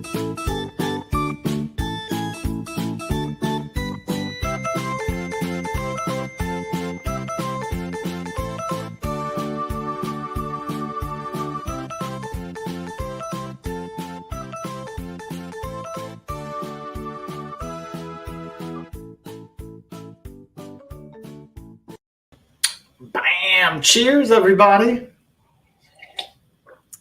Bam! Cheers, everybody.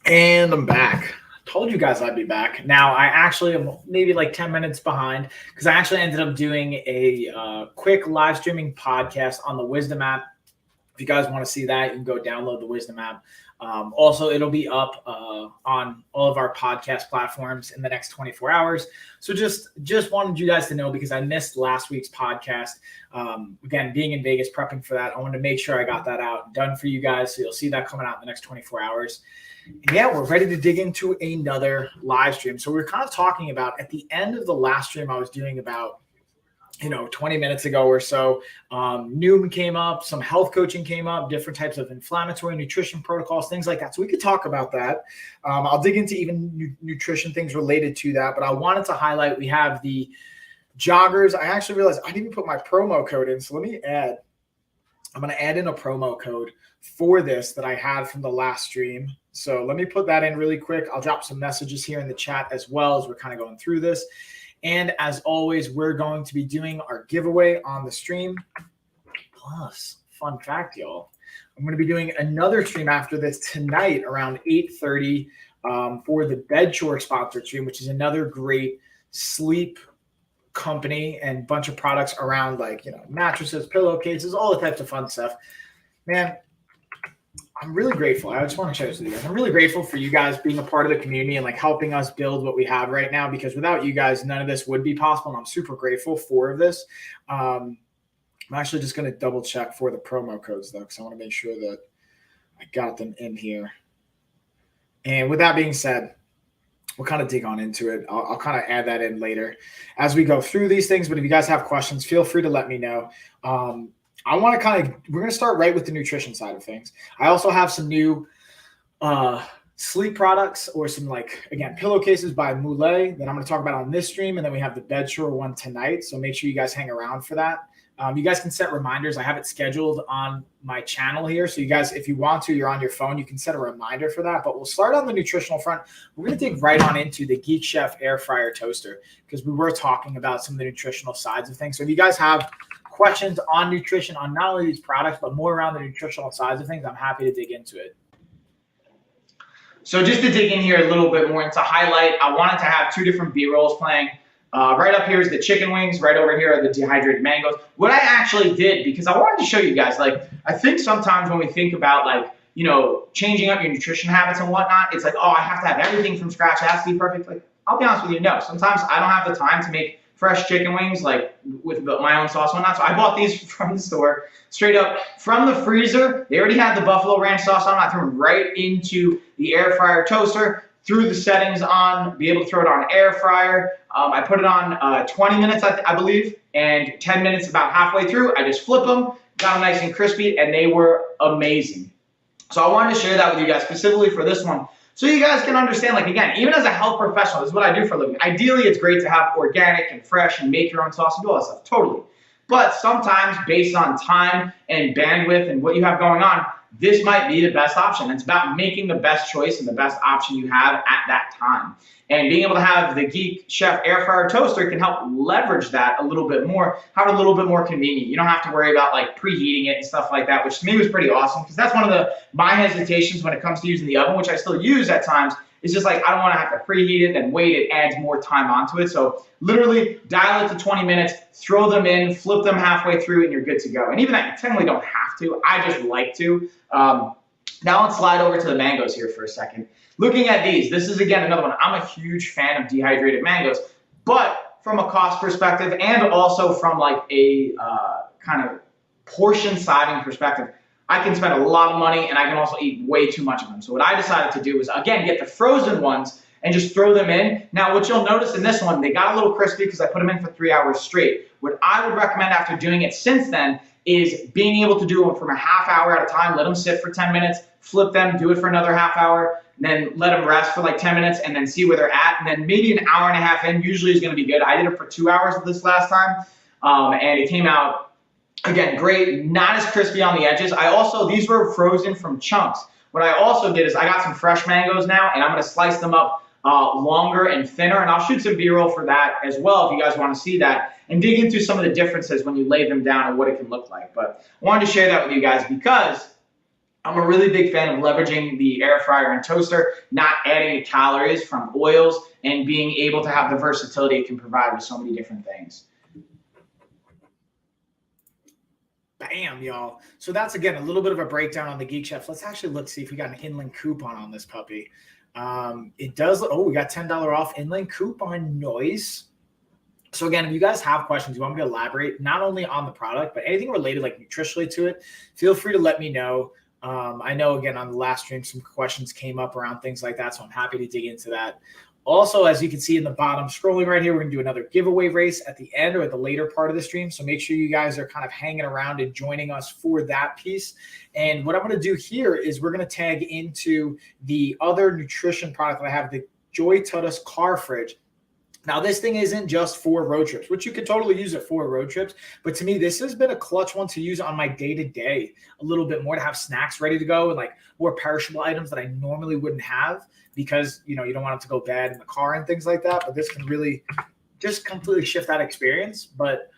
And I'm back. I told you guys I'd be back. Now, I actually am maybe like 10 minutes behind because I actually ended up doing a quick live streaming podcast on the Wisdom app. If you guys want to see that, you can go download the Wisdom app. Also, it'll be up on all of our podcast platforms in the next 24 hours. So just wanted you guys to know because I missed last week's podcast. Again, being in Vegas, prepping for that, I wanted to make sure I got that out done for you guys. So you'll see that coming out in the next 24 hours. And yeah, we're ready to dig into another live stream. So we're kind of talking about at the end of the last stream I was doing about 20 minutes ago or so, Noom came up, some health coaching came up, different types of inflammatory nutrition protocols, things like that. So we could talk about that. I'll dig into even nutrition things related to that, but I wanted to highlight, we have the joggers. I actually realized I didn't even put my promo code in. So I'm going to add in a promo code for this that I had from the last stream. So let me put that in really quick. I'll drop some messages here in the chat as well as we're kind of going through this. And as always, we're going to be doing our giveaway on the stream. Plus, fun fact, y'all, I'm going to be doing another stream after this tonight around 8:30 for the Bedshore sponsored stream, which is another great sleep company and bunch of products around mattresses, pillowcases, all the types of fun stuff. Man, I'm really grateful. I just want to share this with you guys. I'm really grateful for you guys being a part of the community and helping us build what we have right now, because without you guys, none of this would be possible. And I'm super grateful for this. I'm actually just going to double check for the promo codes though, because I want to make sure that I got them in here. And with that being said, we'll kind of dig on into it. I'll kind of add that in later as we go through these things. But if you guys have questions, feel free to let me know. I want to we're going to start right with the nutrition side of things. I also have some new sleep products or some again, pillowcases by Moulet that I'm going to talk about on this stream. And then we have the Bedshore one tonight. So make sure you guys hang around for that. You guys can set reminders. I have it scheduled on my channel here. So you guys, if you want to, you're on your phone, you can set a reminder for that. But we'll start on the nutritional front. We're going to dig right on into the Geek Chef air fryer toaster because we were talking about some of the nutritional sides of things. So if you guys have questions on nutrition, on not only these products, but more around the nutritional sides of things, I'm happy to dig into it. So just to dig in here a little bit more and to highlight, I wanted to have two different B-rolls playing. Right up here is the chicken wings. Right over here are the dehydrated mangoes. What I actually did, because I wanted to show you guys, I think sometimes when we think about changing up your nutrition habits and whatnot, it's oh, I have to have everything from scratch. It has to be perfect. I'll be honest with you, no. Sometimes I don't have the time to make fresh chicken wings with my own sauce and whatnot. So I bought these from the store, straight up from the freezer. They already had the buffalo ranch sauce on. I threw them right into the air fryer toaster, threw the settings on, be able to throw it on air fryer. I put it on 20 minutes, I believe, and 10 minutes about halfway through. I just flip them, got them nice and crispy, and they were amazing. So I wanted to share that with you guys specifically for this one, so you guys can understand, again, even as a health professional, this is what I do for a living. Ideally, it's great to have organic and fresh and make your own sauce and do all that stuff, totally. But sometimes, based on time and bandwidth and what you have going on, this might be the best option. It's about making the best choice and the best option you have at that time. And being able to have the Geek Chef air fryer toaster can help leverage that a little bit more, have it a little bit more convenient. You don't have to worry about preheating it and stuff like that, which to me was pretty awesome, because that's one of my hesitations when it comes to using the oven, which I still use at times. It's just I don't want to have to preheat it and wait. It adds more time onto it. So literally dial it to 20 minutes, throw them in, flip them halfway through, and you're good to go. And even that, you technically don't have to. I just like to. Now let's slide over to the mangoes here for a second. Looking at these, this is again another one. I'm a huge fan of dehydrated mangoes, but from a cost perspective and also from a kind of portion sizing perspective, I can spend a lot of money and I can also eat way too much of them. So what I decided to do was, again, get the frozen ones and just throw them in. Now, what you'll notice in this one, they got a little crispy because I put them in for 3 hours straight. What I would recommend after doing it since then is being able to do them from a half hour at a time, let them sit for 10 minutes, flip them, do it for another half hour. then let them rest for like 10 minutes and then see where they're at. And then maybe an hour and a half in usually is going to be good. I did it for 2 hours this last time, and it came out, again, great, not as crispy on the edges. These were frozen from chunks. What I also did is I got some fresh mangoes now, and I'm going to slice them up longer and thinner, and I'll shoot some B-roll for that as well if you guys want to see that and dig into some of the differences when you lay them down and what it can look like. But I wanted to share that with you guys because I'm a really big fan of leveraging the air fryer and toaster, not adding the calories from oils, and being able to have the versatility it can provide with so many different things. Bam, y'all. So that's, again, a little bit of a breakdown on the Geek Chef. Let's actually see if we got an Inland coupon on this puppy. It does. Oh, we got $10 off Inland coupon noise. So again, if you guys have questions, you want me to elaborate not only on the product, but anything related like nutritionally to it, feel free to let me know. I know, again, on the last stream, some questions came up around things like that, so I'm happy to dig into that. Also, as you can see in the bottom, scrolling right here, we're going to do another giveaway race at the end or at the later part of the stream. So make sure you guys are kind of hanging around and joining us for that piece. And what I'm going to do here is we're going to tag into the other nutrition product that I have, the Joy Tutus car fridge. Now, this thing isn't just for road trips, which you can totally use it for road trips. But to me, this has been a clutch one to use on my day-to-day a little bit more, to have snacks ready to go and like more perishable items that I normally wouldn't have because, you know, you don't want it to go bad in the car and things like that. But this can really just completely shift that experience. But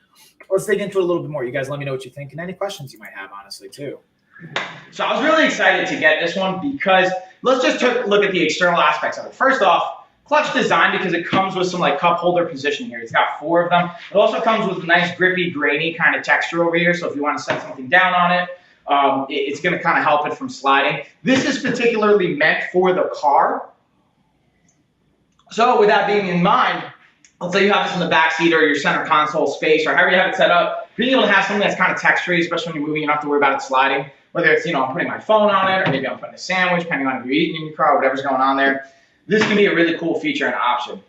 let's dig into it a little bit more. You guys let me know what you think and any questions you might have, honestly, too. So I was really excited to get this one because let's just look at the external aspects of it. First off, clutch design because it comes with some like cup holder position here. It's got 4 of them. It also comes with a nice grippy, grainy kind of texture over here. So if you want to set something down on it, it's going to kind of help it from sliding. This is particularly meant for the car. So with that being in mind, let's say you have this in the back seat or your center console space or however you have it set up, being able to have something that's kind of textury, especially when you're moving, you don't have to worry about it sliding. Whether it's, you know, I'm putting my phone on it or maybe I'm putting a sandwich, depending on if you're eating in your car or whatever's going on there. This can be a really cool feature and option.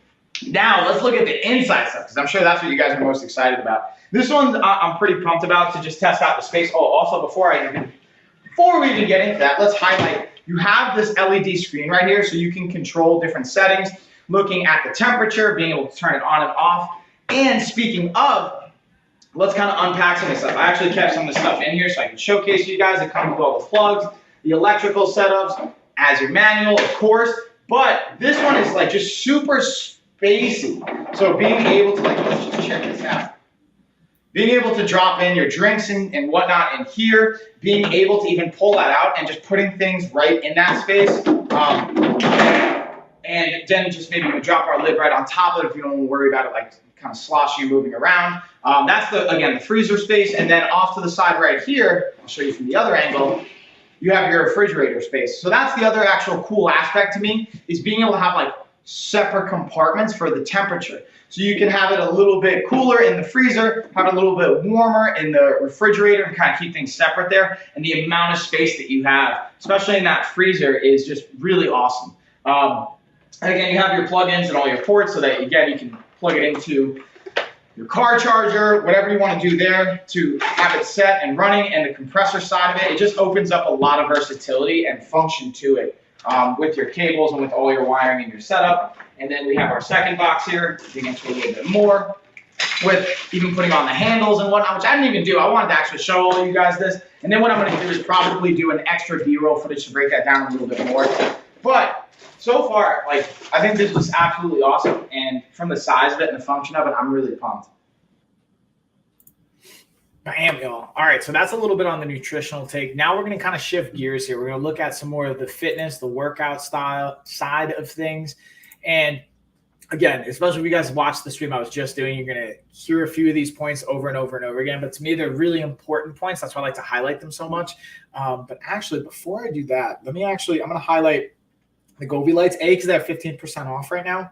Now, let's look at the inside stuff, because I'm sure that's what you guys are most excited about. This one I'm pretty pumped about to just test out the space. Oh, also, before we even get into that, let's highlight, you have this LED screen right here, so you can control different settings, looking at the temperature, being able to turn it on and off. And speaking of, let's kind of unpack some of the stuff. I actually kept some of the stuff in here so I can showcase you guys. It comes with all the plugs, the electrical setups, as your manual, of course. But this one is like just super spacey. So being able to like, let's just check this out. Being able to drop in your drinks and whatnot in here, being able to even pull that out and just putting things right in that space. And then just maybe we drop our lid right on top of it if you don't want to worry about it like kind of sloshy moving around. That's the freezer space. And then off to the side right here, I'll show you from the other angle, you have your refrigerator space. So that's the other actual cool aspect to me, is being able to have like separate compartments for the temperature. So you can have it a little bit cooler in the freezer, have it a little bit warmer in the refrigerator, and kind of keep things separate there. And the amount of space that you have, especially in that freezer, is just really awesome. And again, you have your plugins and all your ports so that, again, you can plug it into your car charger, whatever you want to do there to have it set and running, and the compressor side of it. It just opens up a lot of versatility and function to it with your cables and with all your wiring and your setup. And then we have our second box here, dig into a little bit more with even putting on the handles and whatnot, which I didn't even do. I wanted to actually show all you guys this. And then what I'm going to do is probably do an extra B-roll footage to break that down a little bit more. But so far, like, I think this was absolutely awesome. And from the size of it and the function of it, I'm really pumped. Bam, y'all. All right, so that's a little bit on the nutritional take. Now we're going to kind of shift gears here. We're going to look at some more of the fitness, the workout style side of things. And again, especially if you guys watch the stream I was just doing, you're going to hear a few of these points over and over and over again. But to me, they're really important points. That's why I like to highlight them so much. But actually, before I do that, I'm going to highlight the Govee lights, because they have 15% off right now.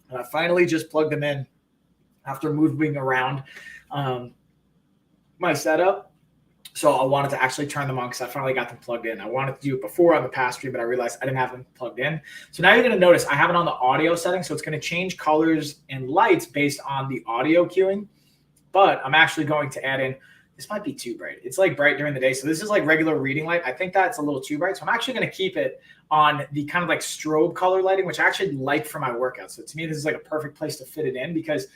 And I finally just plugged them in after moving around my setup. So I wanted to actually turn them on because I finally got them plugged in. I wanted to do it before on the past stream, but I realized I didn't have them plugged in. So now you're going to notice I have it on the audio setting. So it's going to change colors and lights based on the audio cueing. But I'm actually going to add in this might be too bright. It's like bright during the day. So this is like regular reading light. I think that's a little too bright. So I'm actually going to keep it on the kind of like strobe color lighting, which I actually like for my workout. So to me, this is like a perfect place to fit it in because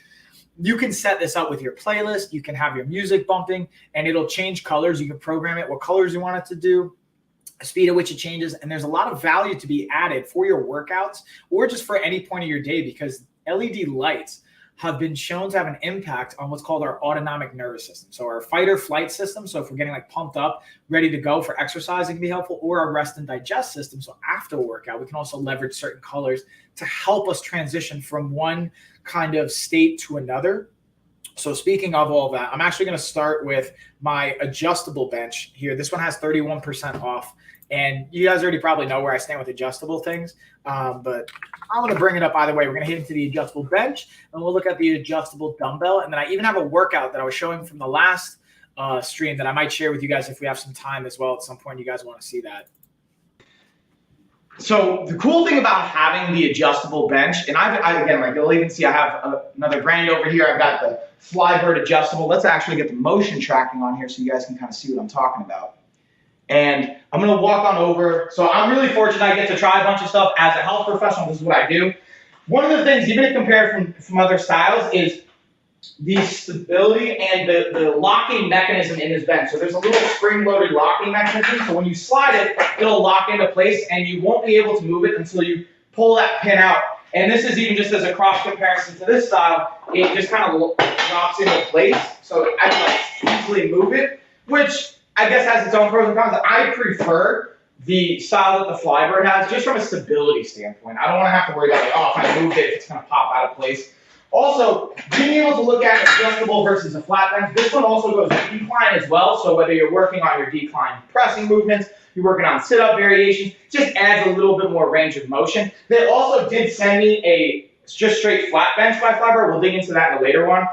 you can set this up with your playlist. You can have your music bumping and it'll change colors. You can program it, what colors you want it to do, the speed at which it changes. And there's a lot of value to be added for your workouts or just for any point of your day because LED lights have been shown to have an impact on what's called our autonomic nervous system. So our fight or flight system. So if we're getting like pumped up, ready to go for exercise, it can be helpful, or our rest and digest system. So after a workout, we can also leverage certain colors to help us transition from one kind of state to another. So speaking of all of that, I'm actually going to start with my adjustable bench here. This one has 31% off. And you guys already probably know where I stand with adjustable things, but I'm going to bring it up either way. We're going to hit into the adjustable bench, and we'll look at the adjustable dumbbell. And then I even have a workout that I was showing from the last stream that I might share with you guys if we have some time as well at some point. You guys want to see that. So the cool thing about having the adjustable bench, and I again, like you'll even see I have another brand over here. I've got the Flybird adjustable. Let's actually get the motion tracking on here so you guys can kind of see what I'm talking about. And I'm going to walk on over. So I'm really fortunate I get to try a bunch of stuff. As a health professional, this is what I do. One of the things, even to compare from other styles, is the stability and the locking mechanism in this bench. So there's a little spring-loaded locking mechanism. So when you slide it, it'll lock into place, and you won't be able to move it until you pull that pin out. And this is even just as a cross comparison to this style. It just kind of drops into place. So I can like easily move it, which I guess has its own pros and cons. I prefer the style that the Flybird has just from a stability standpoint. I don't want to have to worry about, like, oh, if I moved it, it's going to pop out of place. Also, being able to look at adjustable versus a flat bench, this one also goes decline as well. So whether you're working on your decline pressing movements, you're working on sit-up variations, just adds a little bit more range of motion. They also did send me a just straight flat bench by Flybird. We'll dig into that in a later one.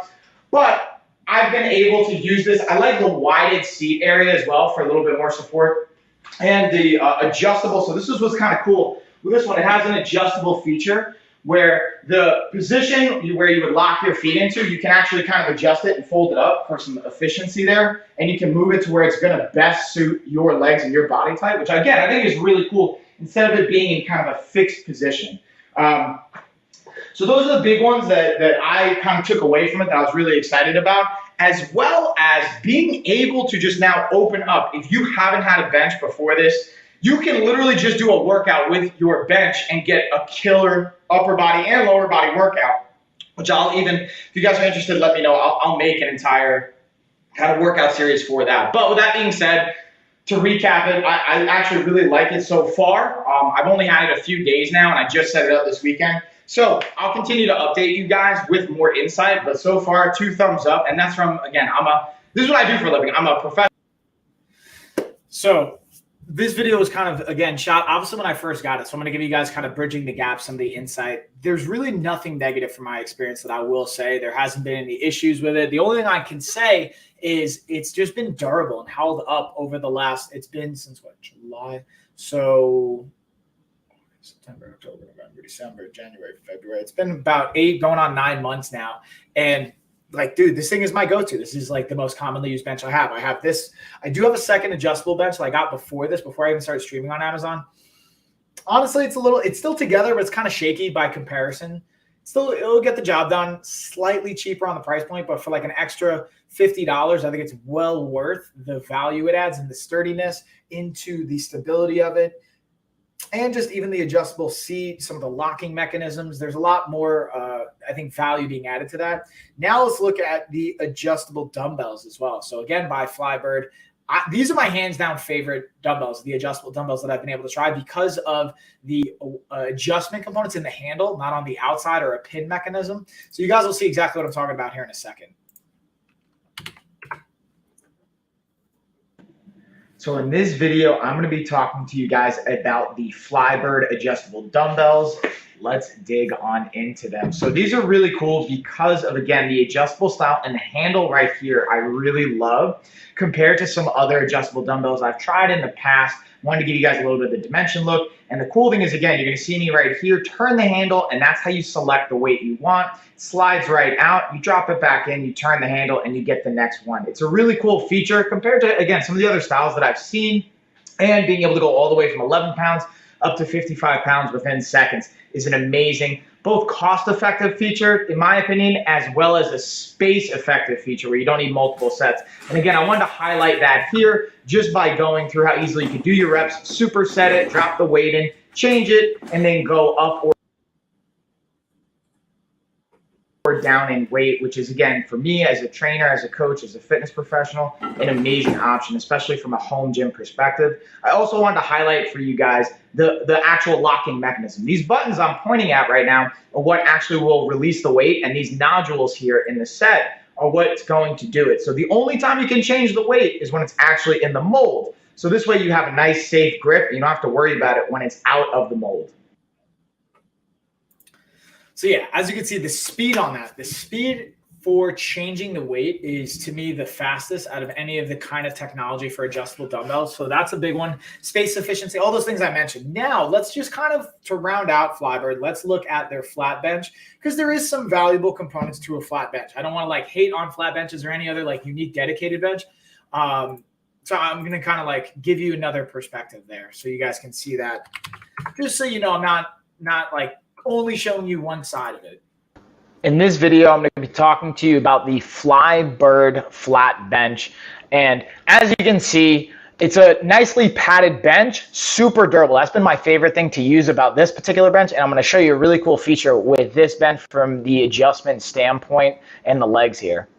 But I've been able to use this. I like the widened seat area as well for a little bit more support. And the adjustable, so this is what's kind of cool. With this one, it has an adjustable feature where the position where you would lock your feet into, you can actually kind of adjust it and fold it up for some efficiency there. And you can move it to where it's going to best suit your legs and your body type, which again, I think is really cool instead of it being in kind of a fixed position. So those are the big ones that I kind of took away from it that I was really excited about, as well as being able to just now open up. If you haven't had a bench before this, you can literally just do a workout with your bench and get a killer upper body and lower body workout, which I'll even, if you guys are interested, let me know. I'll make an entire kind of workout series for that. But with that being said, to recap it, I actually really like it so far. I've only had it a few days now, and I just set it up this weekend. So I'll continue to update you guys with more insight, but so far 2 thumbs up, and that's from, again, this is what I do for a living. I'm a professional. So this video was kind of, again, shot obviously when I first got it. So I'm going to give you guys kind of bridging the gap, some of the insight. There's really nothing negative from my experience that I will say. There hasn't been any issues with it. The only thing I can say is it's just been durable and held up over the last, it's been since what, July? So September, October, November, December, January, February. It's been about 8 going on 9 months now. And like, dude, this thing is my go-to. This is like the most commonly used bench I have. I have this. I do have a second adjustable bench that I got before I even started streaming on Amazon. Honestly, it's still together, but it's kind of shaky by comparison. It'll get the job done. Slightly cheaper on the price point, but for like an extra $50, I think it's well worth the value it adds and the sturdiness into the stability of it. And just even the adjustable seat, some of the locking mechanisms. There's a lot more, I think, value being added to that. Now let's look at the adjustable dumbbells as well. So again, by Flybird. These are my hands down favorite dumbbells, the adjustable dumbbells that I've been able to try because of the adjustment components in the handle, not on the outside or a pin mechanism. So you guys will see exactly what I'm talking about here in a second. So in this video, I'm going to be talking to you guys about the Flybird adjustable dumbbells. Let's dig on into them. So these are really cool because of, again, the adjustable style and the handle right here I really love compared to some other adjustable dumbbells I've tried in the past. I wanted to give you guys a little bit of the dimension look. And the cool thing is, again, you're going to see me right here, turn the handle, and that's how you select the weight you want. It slides right out, you drop it back in, you turn the handle, and you get the next one. It's a really cool feature compared to, again, some of the other styles that I've seen, and being able to go all the way from 11 pounds up to 55 pounds within seconds is an amazing, both cost-effective feature, in my opinion, as well as a space-effective feature where you don't need multiple sets. And again, I wanted to highlight that here just by going through how easily you can do your reps, superset it, drop the weight in, change it, and then go up or down in weight, which is, again, for me as a trainer, as a coach, as a fitness professional, an amazing option, especially from a home gym perspective. I also wanted to highlight for you guys the actual locking mechanism. These buttons I'm pointing at right now are what actually will release the weight, and these nodules here in the set are what's going to do it. So the only time you can change the weight is when it's actually in the mold. So this way you have a nice, safe grip, and you don't have to worry about it when it's out of the mold. So yeah, as you can see, the speed on that, the speed for changing the weight is, to me, the fastest out of any of the kind of technology for adjustable dumbbells. So that's a big one. Space efficiency, all those things I mentioned. Now let's just kind of, to round out Flybird, let's look at their flat bench, because there is some valuable components to a flat bench. I don't want to like hate on flat benches or any other like unique dedicated bench. So I'm going to kind of like give you another perspective there so you guys can see that, just so you know, I'm not like only showing you one side of it. In this video, I'm going to be talking to you about the Flybird flat bench. And as you can see, it's a nicely padded bench, super durable. That's been my favorite thing to use about this particular bench. And I'm going to show you a really cool feature with this bench from the adjustment standpoint and the legs here.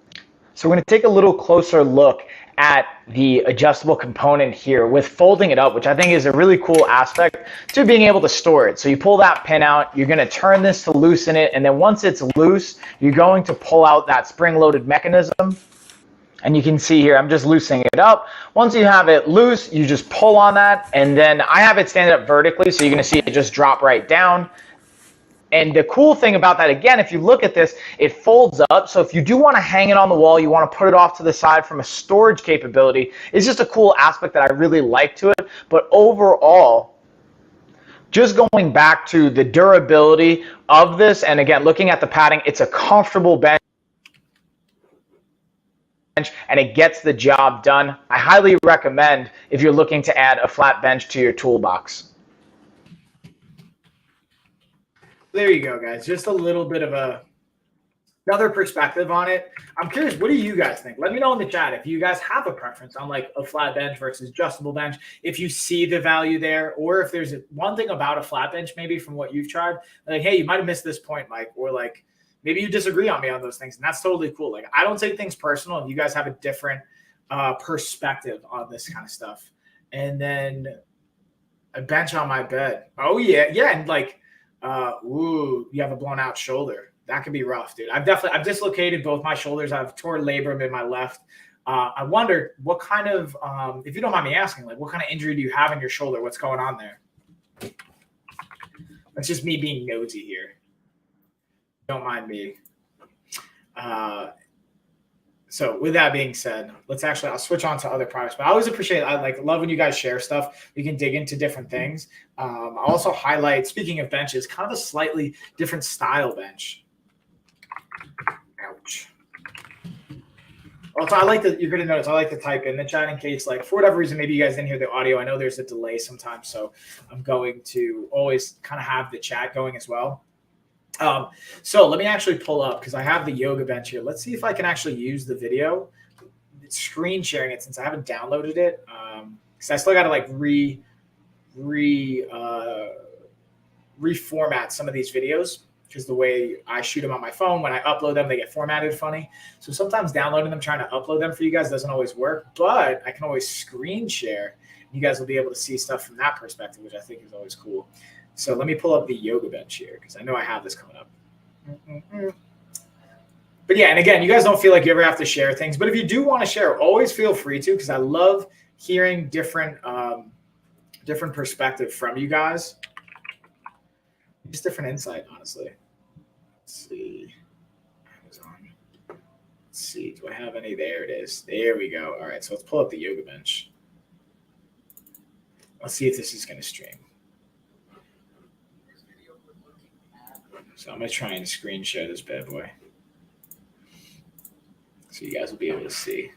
So we're going to take a little closer look at the adjustable component here with folding it up, which I think is a really cool aspect to being able to store it. So you pull that pin out, you're going to turn this to loosen it, and then once it's loose, you're going to pull out that spring-loaded mechanism. And you can see here, I'm just loosening it up. Once you have it loose, you just pull on that, and then I have it stand up vertically, so you're going to see it just drop right down. And the cool thing about that, again, if you look at this, it folds up. So if you do want to hang it on the wall, you want to put it off to the side from a storage capability, it's just a cool aspect that I really like to it. But overall, just going back to the durability of this, and again, looking at the padding, it's a comfortable bench and it gets the job done. I highly recommend if you're looking to add a flat bench to your toolbox. There you go, guys. Just a little bit of another perspective on it. I'm curious, what do you guys think? Let me know in the chat if you guys have a preference on like a flat bench versus adjustable bench, if you see the value there, or if there's one thing about a flat bench maybe from what you've tried, like, hey, you might have missed this point, Mike, or like maybe you disagree on me on those things, and that's totally cool. Like, I don't take things personal, and you guys have a different perspective on this kind of stuff. And then a bench on my bed. Oh yeah, and like, you have a blown out shoulder. That could be rough, dude. I've dislocated both my shoulders. I've torn labrum in my left. I wonder what kind of, if you don't mind me asking, like what kind of injury do you have in your shoulder? What's going on there? That's just me being nosy here. Don't mind me. So with that being said, I'll switch on to other products, but I always appreciate, I love when you guys share stuff. We can dig into different things. I'll also highlight, speaking of benches, kind of a slightly different style bench. Ouch. Also, you're going to notice, I like to type in the chat in case, like, for whatever reason, maybe you guys didn't hear the audio. I know there's a delay sometimes, so I'm going to always kind of have the chat going as well. So let me actually pull up, because I have the yoga bench here. Let's see if I can actually use the video. It's screen sharing it since I haven't downloaded it. Because I still got to like reformat some of these videos, because the way I shoot them on my phone, when I upload them, they get formatted funny. So sometimes downloading them, trying to upload them for you guys doesn't always work, but I can always screen share. You guys will be able to see stuff from that perspective, which I think is always cool. So let me pull up the yoga bench here, because I know I have this coming up. But yeah, and again, you guys don't feel like you ever have to share things, but if you do want to share, always feel free to, because I love hearing different perspective from you guys. Just different insight, honestly. Let's see. Amazon. Let's see. Do I have any? There it is. There we go. All right, so let's pull up the yoga bench. Let's see if this is going to stream. So I'm going to try and screen share this bad boy so you guys will be able to see.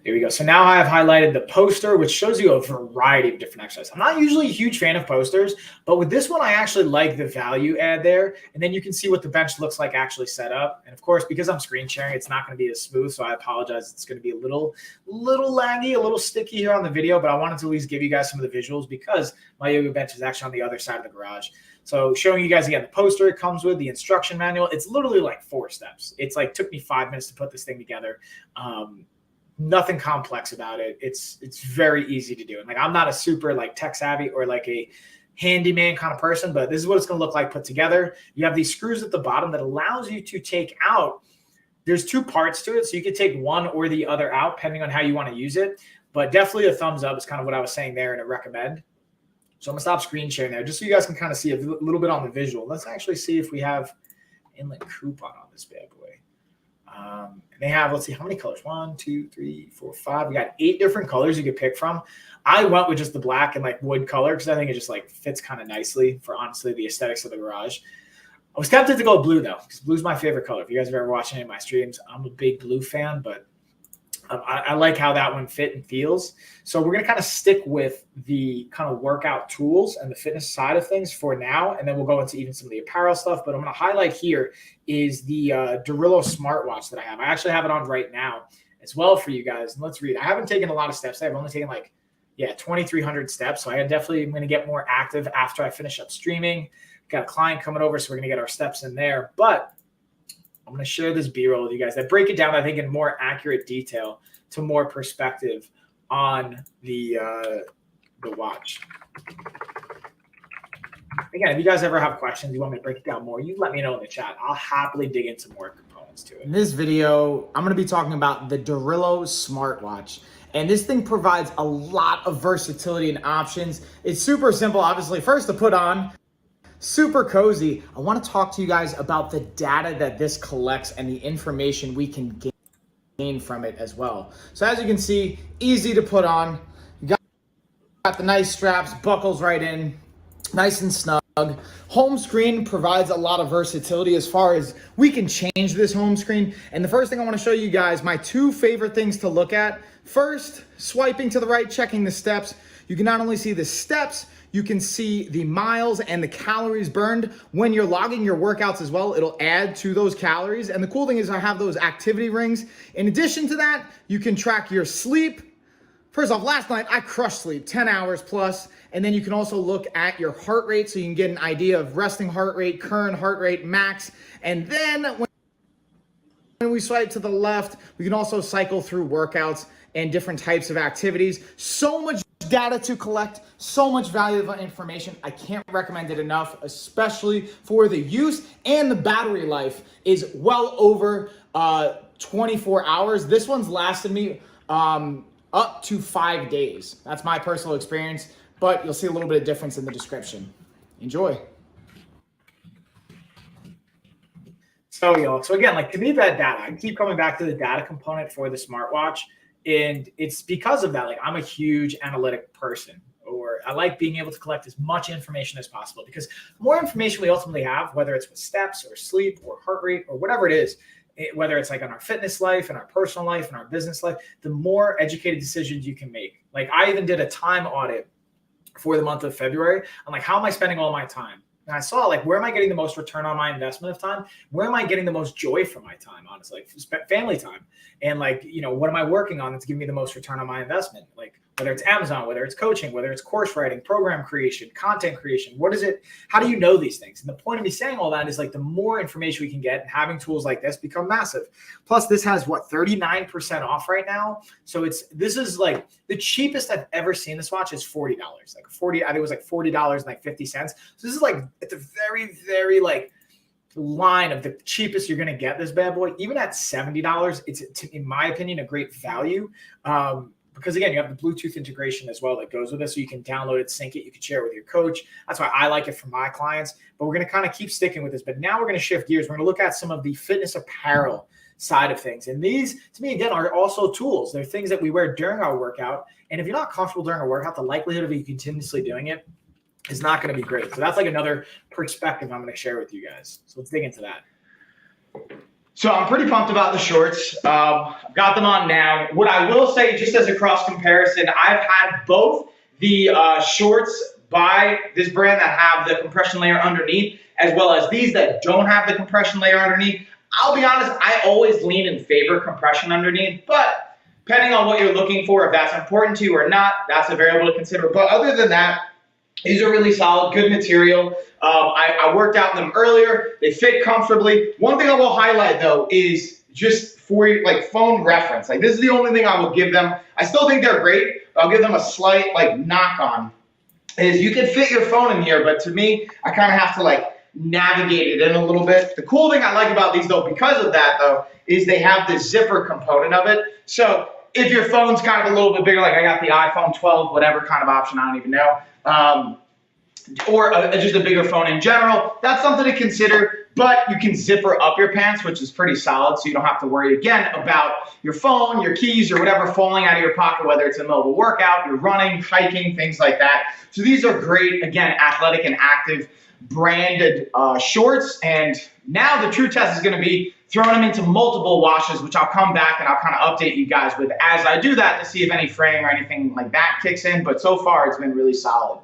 There we go. So now I have highlighted the poster, which shows you a variety of different exercises. I'm not usually a huge fan of posters, but with this one, I actually like the value add there. And then you can see what the bench looks like actually set up. And of course, because I'm screen sharing, it's not going to be as smooth. So I apologize. It's going to be a little laggy, a little sticky here on the video, but I wanted to at least give you guys some of the visuals because my yoga bench is actually on the other side of the garage. So showing you guys again, the poster it comes with, the instruction manual. It's literally like 4 steps. It's like took me 5 minutes to put this thing together. Nothing complex about it. It's very easy to do. And like, I'm not a super like tech savvy or like a handyman kind of person, but this is what it's going to look like put together. You have these screws at the bottom that allows you to take out. There's 2 parts to it. So you could take one or the other out depending on how you want to use it, but definitely a thumbs up is kind of what I was saying there and a recommend. So I'm gonna stop screen sharing there just so you guys can kind of see a little bit on the visual. Let's actually see if we have inlet coupon on this bad boy. They have, let's see, how many colors? 1, 2, 3, 4, 5. We got 8 different colors you could pick from. I went with just the black and like wood color because I think it just like fits kind of nicely for honestly the aesthetics of the garage. I was tempted to go blue though because blue's my favorite color. If you guys have ever watched any of my streams, I'm a big blue fan, but I like how that one fit and feels. So we're going to kind of stick with the kind of workout tools and the fitness side of things for now. And then we'll go into even some of the apparel stuff. But I'm going to highlight here is the Darillo smartwatch that I have. I actually have it on right now as well for you guys. And let's read. I haven't taken a lot of steps. I've only taken 2,300 steps. So I definitely am going to get more active after I finish up streaming. Got a client coming over, so we're going to get our steps in there. But I'm going to share this B-roll with you guys that break it down, I think, in more accurate detail to more perspective on the watch. Again, if you guys ever have questions, you want me to break it down more, you let me know in the chat. I'll happily dig into more components to it. In this video, I'm going to be talking about the Darillo smartwatch. And this thing provides a lot of versatility and options. It's super simple, obviously, first to put on. Super cozy. I want to talk to you guys about the data that this collects and the information we can gain from it as well. So as you can see, easy to put on. You got the nice straps, buckles right in, nice and snug. Home screen provides a lot of versatility as far as we can change this home screen. And the first thing I want to show you guys, my 2 favorite things to look at. First, swiping to the right, checking the steps. You can not only see the steps, you can see the miles and the calories burned. When you're logging your workouts as well, it'll add to those calories. And the cool thing is I have those activity rings. In addition to that, you can track your sleep. First off, last night I crushed sleep, 10 hours plus. And then you can also look at your heart rate so you can get an idea of resting heart rate, current heart rate, max. And then when we swipe to the left, we can also cycle through workouts and different types of activities. So much data to collect, so much valuable information. I can't recommend it enough, especially for the use, and the battery life is well over 24 hours. This one's lasted me up to 5 days. That's my personal experience, but you'll see a little bit of difference in the description. Enjoy. So again, like to me, that data, I keep coming back to the data component for the smartwatch. And it's because of that, like I'm a huge analytic person, or I like being able to collect as much information as possible because the more information we ultimately have, whether it's with steps or sleep or heart rate or whatever it is, whether it's like on our fitness life and our personal life and our business life, the more educated decisions you can make. Like I even did a time audit for the month of February. I'm like, how am I spending all my time? And I saw like, where am I getting the most return on my investment of time? Where am I getting the most joy from my time? Honestly, like family time. And like, what am I working on that's giving me the most return on my investment? Like whether it's Amazon, whether it's coaching, whether it's course writing, program creation, content creation, what is it? How do you know these things? And the point of me saying all that is like the more information we can get and having tools like this become massive. Plus this has 39% off right now. So this is like the cheapest I've ever seen this watch is $40. Like I think it was like $40.50. So this is like at the very, very like line of the cheapest you're going to get this bad boy. Even at $70, it's in my opinion a great value. Because again, you have the Bluetooth integration as well that goes with it. So you can download it, sync it, you can share it with your coach. That's why I like it for my clients. But we're going to kind of keep sticking with this. But now we're going to shift gears. We're going to look at some of the fitness apparel side of things. And these, to me, again, are also tools. They're things that we wear during our workout. And if you're not comfortable during a workout, the likelihood of you continuously doing it is not going to be great. So that's like another perspective I'm going to share with you guys. So let's dig into that. So I'm pretty pumped about the shorts. I've got them on now. What I will say, just as a cross comparison, I've had both the shorts by this brand that have the compression layer underneath, as well as these that don't have the compression layer underneath. I'll be honest, I always lean in favor of compression underneath, but depending on what you're looking for, if that's important to you or not, that's a variable to consider. But other than that, these are really solid, good material. I worked out in them earlier. They fit comfortably. One thing I will highlight though is just for like phone reference. Like this is the only thing I will give them. I still think they're great. I'll give them a slight like knock on. Is you can fit your phone in here, but to me, I kind of have to like navigate it in a little bit. The cool thing I like about these though, because of that though, is they have the zipper component of it. So if your phone's kind of a little bit bigger, like I got the iPhone 12, whatever kind of option, I don't even know. Or just a bigger phone in general, that's something to consider, but you can zipper up your pants, which is pretty solid, so you don't have to worry again about your phone, your keys, or whatever falling out of your pocket, whether it's in the middle of a workout, you're running, hiking, things like that. So these are great, again, athletic and active branded shorts, and now the true test is going to be throwing them into multiple washes, which I'll come back and I'll kind of update you guys with as I do that to see if any fraying or anything like that kicks in, but so far it's been really solid.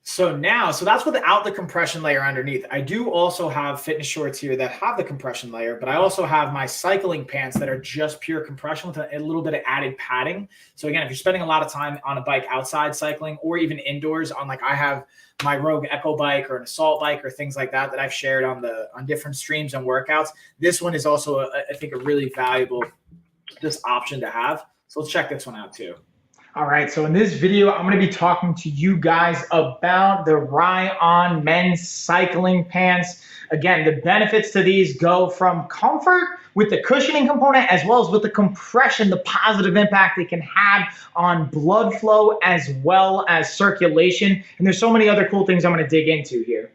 So that's without the compression layer underneath. I do also have fitness shorts here that have the compression layer, but I also have my cycling pants that are just pure compression with a little bit of added padding. So again, if you're spending a lot of time on a bike outside cycling or even indoors on like I have my Rogue Echo bike or an assault bike or things like that I've shared on different streams and workouts, this one is also I think a really valuable just option to have. So let's check this one out too. All right, so in this video, I'm going to be talking to you guys about the Ryon men's cycling pants. Again, the benefits to these go from comfort with the cushioning component as well as with the compression, the positive impact it can have on blood flow as well as circulation. And there's so many other cool things I'm going to dig into here.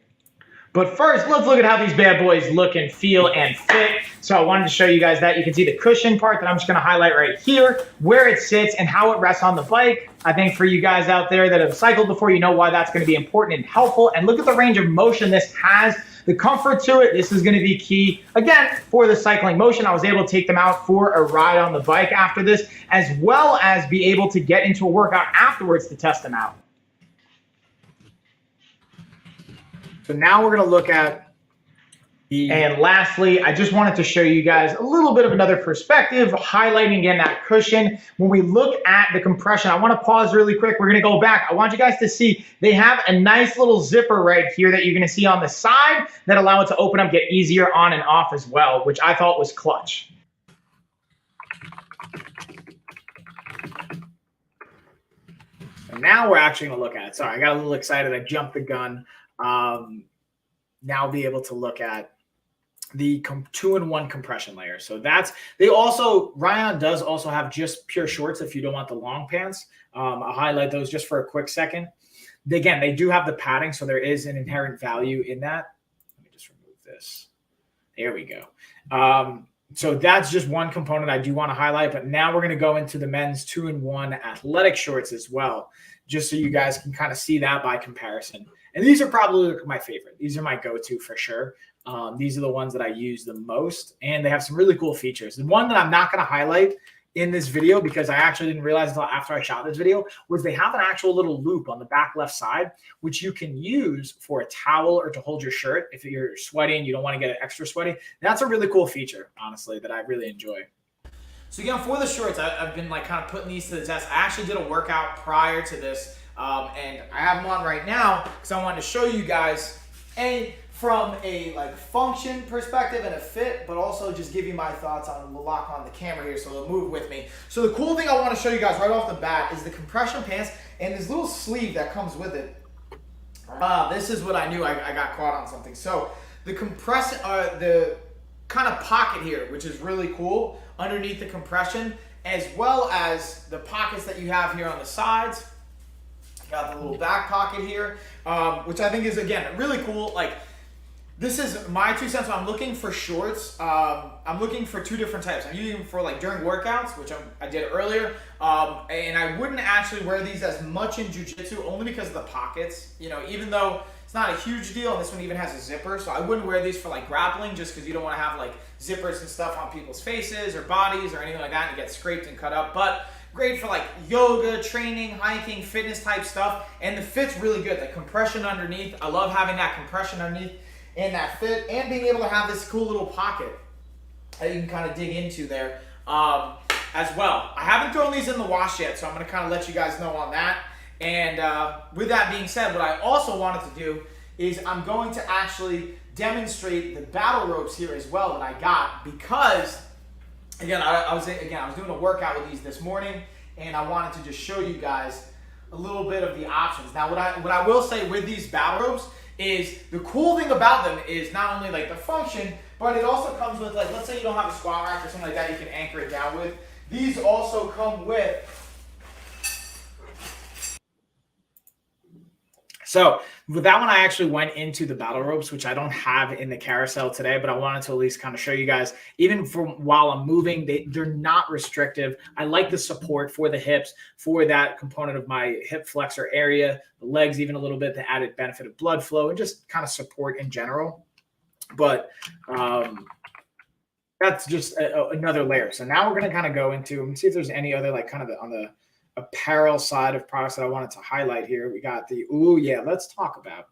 But first, let's look at how these bad boys look and feel and fit. So I wanted to show you guys that. You can see the cushion part that I'm just going to highlight right here, where it sits and how it rests on the bike. I think for you guys out there that have cycled before, you know why that's going to be important and helpful. And look at the range of motion this has. The comfort to it, this is going to be key. Again, for the cycling motion, I was able to take them out for a ride on the bike after this, as well as be able to get into a workout afterwards to test them out. So now we're going to look at And lastly, I just wanted to show you guys a little bit of another perspective, highlighting again that cushion. When we look at the compression, I want to pause really quick. We're going to go back. I want you guys to see they have a nice little zipper right here that you're going to see on the side that allow it to open up, get easier on and off as well, which I thought was clutch. And now we're actually going to look at it. Sorry, I got a little excited. I jumped the gun. Now I'll be able to look at the 2-in-1 compression layer. So Ryon does also have just pure shorts if you don't want the long pants. I'll highlight those just for a quick second. Again, they do have the padding, so there is an inherent value in that. Let me just remove this. There we go. So that's just one component I do want to highlight, but now we're going to go into the men's 2-in-1 athletic shorts as well, just so you guys can kind of see that by comparison. And these are probably my favorite. These are my go-to for sure. These are the ones that I use the most, and they have some really cool features. The one that I'm not going to highlight in this video, because I actually didn't realize until after I shot this video, was they have an actual little loop on the back left side, which you can use for a towel or to hold your shirt if you're sweaty and you don't want to get it extra sweaty. That's a really cool feature, honestly, that I really enjoy. So again, for the shorts, I've been like kind of putting these to the test. I actually did a workout prior to this, and I have them on right now because I wanted to show you guys from a like function perspective and a fit, but also just give you my thoughts on. We'll lock on the camera here so they'll move with me. So the cool thing I want to show you guys right off the bat is the compression pants and this little sleeve that comes with it. This is what I knew I got caught on something. So the the kind of pocket here, which is really cool underneath the compression, as well as the pockets that you have here on the sides. Got the little back pocket here, which I think is, again, really cool. Like, This is my 2 cents. I'm looking for shorts. I'm looking for two different types. I'm using them for like during workouts, which I did earlier. And I wouldn't actually wear these as much in jiu-jitsu only because of the pockets. You know, even though it's not a huge deal, and this one even has a zipper, so I wouldn't wear these for like grappling just because you don't want to have like zippers and stuff on people's faces or bodies or anything like that and get scraped and cut up. But great for like yoga, training, hiking, fitness type stuff. And the fit's really good. The compression underneath, I love having that compression underneath and that fit, and being able to have this cool little pocket that you can kind of dig into there as well. I haven't thrown these in the wash yet, so I'm going to kind of let you guys know on that. And with that being said, what I also wanted to do is I'm going to actually demonstrate the battle ropes here as well that I got, because again, I was doing a workout with these this morning, and I wanted to just show you guys a little bit of the options. Now, what I will say with these battle ropes is the cool thing about them is not only like the function, but it also comes with, like, let's say you don't have a squat rack or something like that you can anchor it down with. These also come with. So with that one, I actually went into the battle ropes, which I don't have in the carousel today, but I wanted to at least kind of show you guys, even from while I'm moving, they're not restrictive. I like the support for the hips, for that component of my hip flexor area, the legs, even a little bit, the added benefit of blood flow and just kind of support in general. But that's just another layer. So now we're going to kind of go into and see if there's any other, like, kind of on the apparel side of products that I wanted to highlight here. We got the, let's talk about.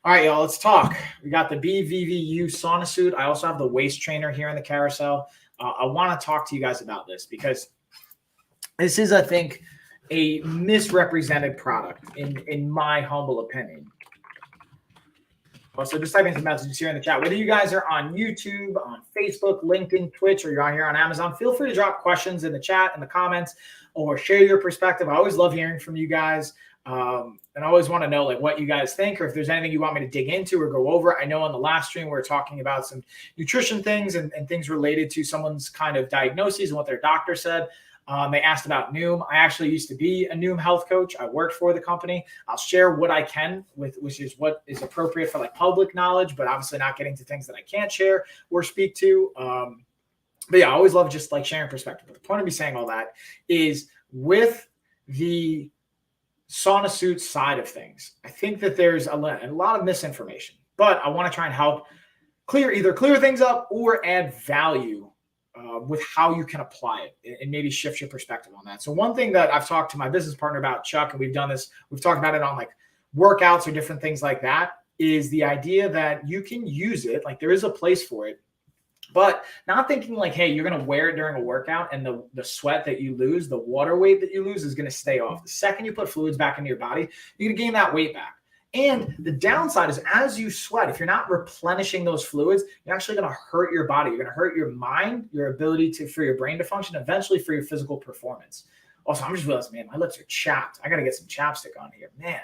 All right, y'all, let's talk. We got the BVVU sauna suit. I also have the waist trainer here in the carousel. I want to talk to you guys about this because this is, I think, a misrepresented product in my humble opinion. So just type in some messages here in the chat. Whether you guys are on YouTube, on Facebook, LinkedIn, Twitch, or you're on here on Amazon, feel free to drop questions in the chat, in the comments, or share your perspective. I always love hearing from you guys. And I always want to know, like, what you guys think, or if there's anything you want me to dig into or go over. I know on the last stream we were talking about some nutrition things and things related to someone's kind of diagnoses and what their doctor said. They asked about Noom. I actually used to be a Noom health coach. I worked for the company. I'll share what I can with, which is what is appropriate for like public knowledge, but obviously not getting to things that I can't share or speak to. But yeah, I always love just like sharing perspective. But the point of me saying all that is with the sauna suit side of things, I think that there's a lot of misinformation, but I want to try and help either clear things up or add value with how you can apply it and maybe shift your perspective on that. So one thing that I've talked to my business partner about, Chuck, and we've talked about it on like workouts or different things like that, is the idea that you can use it, like there is a place for it, but not thinking like, hey, you're going to wear it during a workout and the sweat that you lose, the water weight that you lose is going to stay off. The second you put fluids back into your body, you're going to gain that weight back. And the downside is as you sweat, if you're not replenishing those fluids, you're actually going to hurt your body. You're going to hurt your mind, your ability for your brain to function, eventually for your physical performance. Also, I'm just realizing, man, my lips are chapped. I got to get some chapstick on here. Man,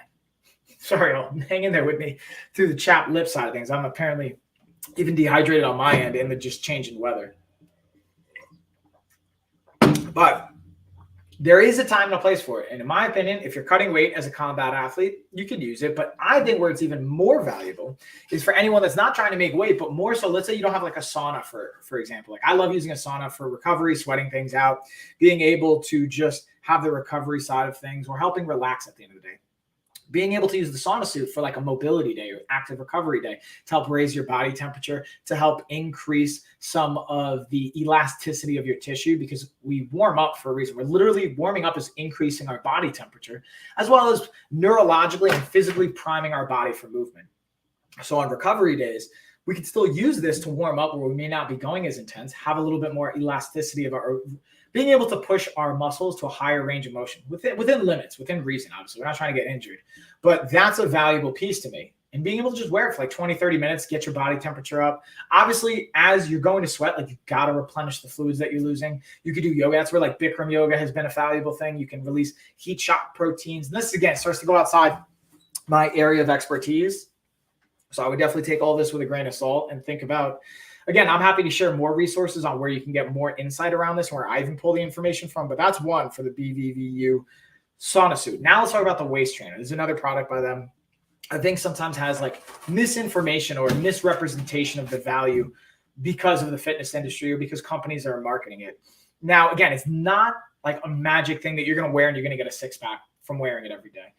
sorry, y'all. Hang in there with me through the chapped lip side of things. I'm apparently even dehydrated on my end in the just changing weather. But there is a time and a place for it. And in my opinion, if you're cutting weight as a combat athlete, you could use it. But I think where it's even more valuable is for anyone that's not trying to make weight, but more so, let's say you don't have like a sauna, for example. Like I love using a sauna for recovery, sweating things out, being able to just have the recovery side of things or helping relax at the end of the day. Being able to use the sauna suit for like a mobility day or active recovery day to help raise your body temperature, to help increase some of the elasticity of your tissue, because we warm up for a reason. We're literally warming up is increasing our body temperature, as well as neurologically and physically priming our body for movement. So on recovery days, we can still use this to warm up where we may not be going as intense, have a little bit more elasticity of our being able to push our muscles to a higher range of motion within limits, within reason. Obviously, we're not trying to get injured, but that's a valuable piece to me. And being able to just wear it for like 20, 30 minutes, get your body temperature up. Obviously, as you're going to sweat, like you've got to replenish the fluids that you're losing. You could do yoga. That's where like Bikram yoga has been a valuable thing. You can release heat shock proteins. And this, again, starts to go outside my area of expertise. So I would definitely take all this with a grain of salt and think about, again, I'm happy to share more resources on where you can get more insight around this, where I even pull the information from, but that's one for the BVVU sauna suit. Now let's talk about the waist trainer. There's another product by them. I think sometimes has like misinformation or misrepresentation of the value because of the fitness industry or because companies are marketing it. Now, again, it's not like a magic thing that you're going to wear and you're going to get a six pack from wearing it every day.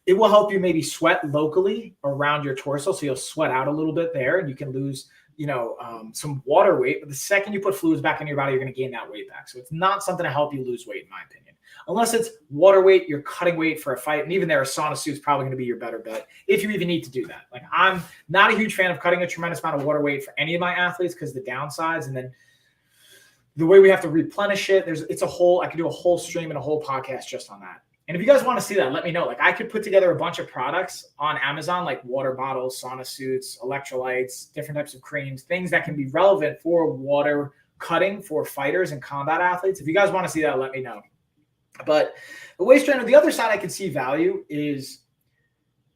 It will help you maybe sweat locally around your torso. So you'll sweat out a little bit there and you can lose, some water weight. But the second you put fluids back in your body, you're going to gain that weight back. So it's not something to help you lose weight, in my opinion. Unless it's water weight, you're cutting weight for a fight. And even there, a sauna suit is probably going to be your better bet if you even need to do that. Like, I'm not a huge fan of cutting a tremendous amount of water weight for any of my athletes because the downsides and then the way we have to replenish it. I could do a whole stream and a whole podcast just on that. And if you guys want to see that, let me know. Like, I could put together a bunch of products on Amazon, like water bottles, sauna suits, electrolytes, different types of creams, things that can be relevant for water cutting for fighters and combat athletes. If you guys want to see that, let me know. But the waist trainer, the other side I can see value is,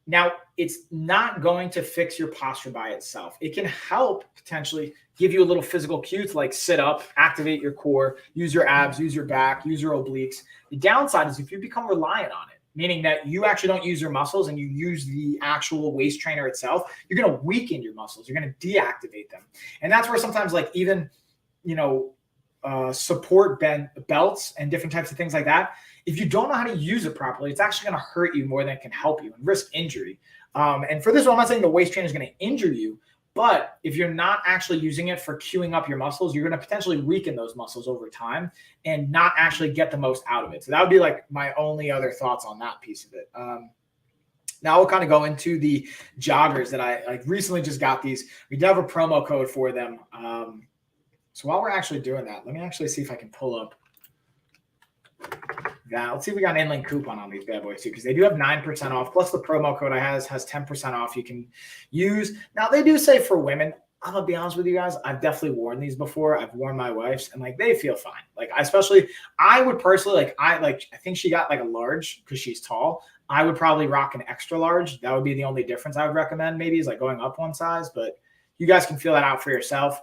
now it's not going to fix your posture by itself. It can help potentially give you a little physical cue to like sit up, activate your core, use your abs, use your back, use your obliques. The downside is if you become reliant on it, meaning that you actually don't use your muscles and you use the actual waist trainer itself, you're going to weaken your muscles. You're going to deactivate them. And that's where sometimes like even, support belts and different types of things like that, if you don't know how to use it properly, it's actually going to hurt you more than it can help you and risk injury. And for this one, I'm not saying the waist trainer is going to injure you, but if you're not actually using it for queuing up your muscles, you're going to potentially weaken those muscles over time and not actually get the most out of it. So that would be like my only other thoughts on that piece of it. Now we'll kind of go into the joggers that I recently just got these. We do have a promo code for them. So while we're actually doing that, let me actually see if I can pull up that. Let's see if we got an inLink coupon on these bad boys too, because they do have 9% off. Plus the promo code has 10% off you can use. Now they do say for women, I'm gonna be honest with you guys, I've definitely worn these before. I've worn my wife's and like they feel fine. Like I would personally I think she got like a large because she's tall. I would probably rock an extra large. That would be the only difference I would recommend maybe is like going up one size, but you guys can feel that out for yourself.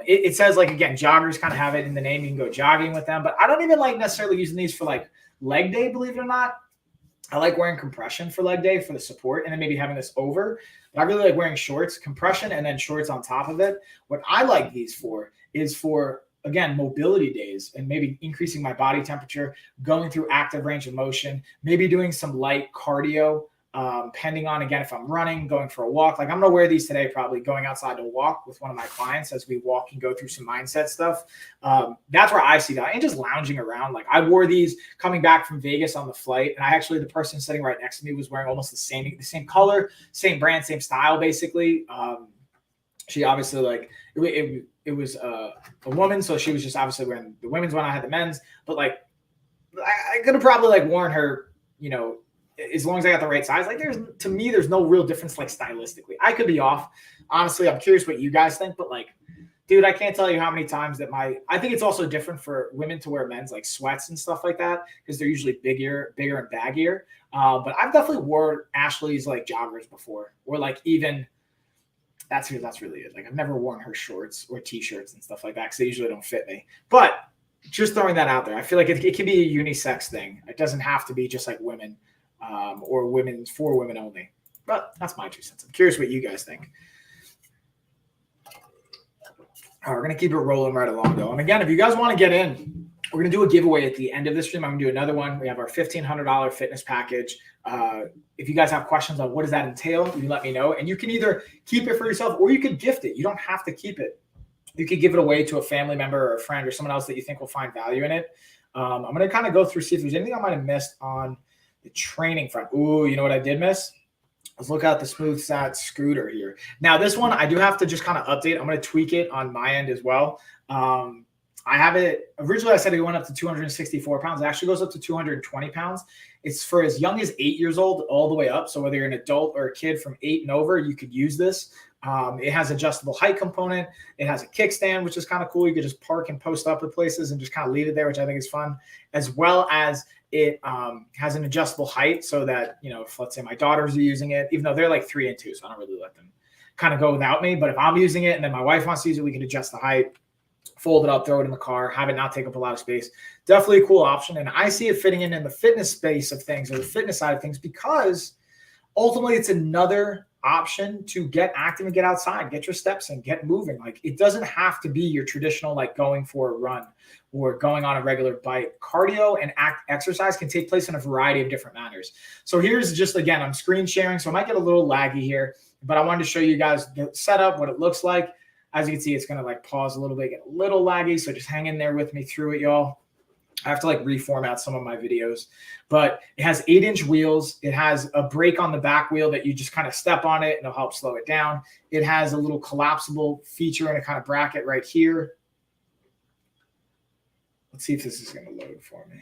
It says like, again, joggers kind of have it in the name. You can go jogging with them, but I don't even like necessarily using these for like leg day, believe it or not. I like wearing compression for leg day for the support and then maybe having this over, but I really like wearing shorts, compression, and then shorts on top of it. What I like these for is for, again, mobility days and maybe increasing my body temperature, going through active range of motion, maybe doing some light cardio, depending on, again, if I'm running, going for a walk. Like I'm going to wear these today, probably going outside to walk with one of my clients as we walk and go through some mindset stuff. That's where I see that. And just lounging around. Like I wore these coming back from Vegas on the flight. And the person sitting right next to me was wearing almost the same color, same brand, same style, basically. She obviously like, it was a woman. So she was just obviously wearing the women's one. I had the men's, but like, I could have probably like worn her, as long as I got the right size. Like there's no real difference like stylistically. I could be off. Honestly, I'm curious what you guys think, but like, dude, I can't tell you how many times that I think it's also different for women to wear men's like sweats and stuff like that because they're usually bigger and baggier. But I've definitely wore Ashley's like joggers before, or like even that's really it. Like I've never worn her shorts or t-shirts and stuff like that because they usually don't fit me. But just throwing that out there, I feel like it can be a unisex thing. It doesn't have to be just like women. Or for women only. But that's my 2 cents. I'm curious what you guys think. All right, we're going to keep it rolling right along, though. And again, if you guys want to get in, we're going to do a giveaway at the end of this stream. I'm going to do another one. We have our $1,500 fitness package. If you guys have questions on what does that entail, you can let me know. And you can either keep it for yourself or you could gift it. You don't have to keep it. You could give it away to a family member or a friend or someone else that you think will find value in it. I'm going to kind of go through, see if there's anything I might have missed on the training front. Ooh, you know what I did miss? Let's look at the SmoothSat scooter here. Now, this one, I do have to just kind of update. I'm going to tweak it on my end as well. I have it, originally I said it went up to 264 pounds. It actually goes up to 220 pounds. It's for as young as 8 years old all the way up. So whether you're an adult or a kid from 8 and over, you could use this. It has adjustable height component. It has a kickstand, which is kind of cool. You could just park and post up at places and just kind of leave it there, which I think is fun, as well as it has an adjustable height so that, if let's say my daughters are using it, even though they're like 3 and 2, so I don't really let them kind of go without me. But if I'm using it and then my wife wants to use it, we can adjust the height, fold it up, throw it in the car, have it not take up a lot of space. Definitely a cool option. And I see it fitting in the fitness space of things or the fitness side of things because ultimately it's another option to get active and get outside, get your steps in, get moving. Like it doesn't have to be your traditional like going for a run or going on a regular bike. Cardio and exercise can take place in a variety of different manners. So here's just, again, I'm screen sharing, so I might get a little laggy here, but I wanted to show you guys the setup, what it looks like. As you can see, it's going to like pause a little bit, get a little laggy. So just hang in there with me through it, y'all. I have to like reformat some of my videos, but it has 8-inch wheels. It has a brake on the back wheel that you just kind of step on it and it'll help slow it down. It has a little collapsible feature and a kind of bracket right here. Let's see if this is going to load for me.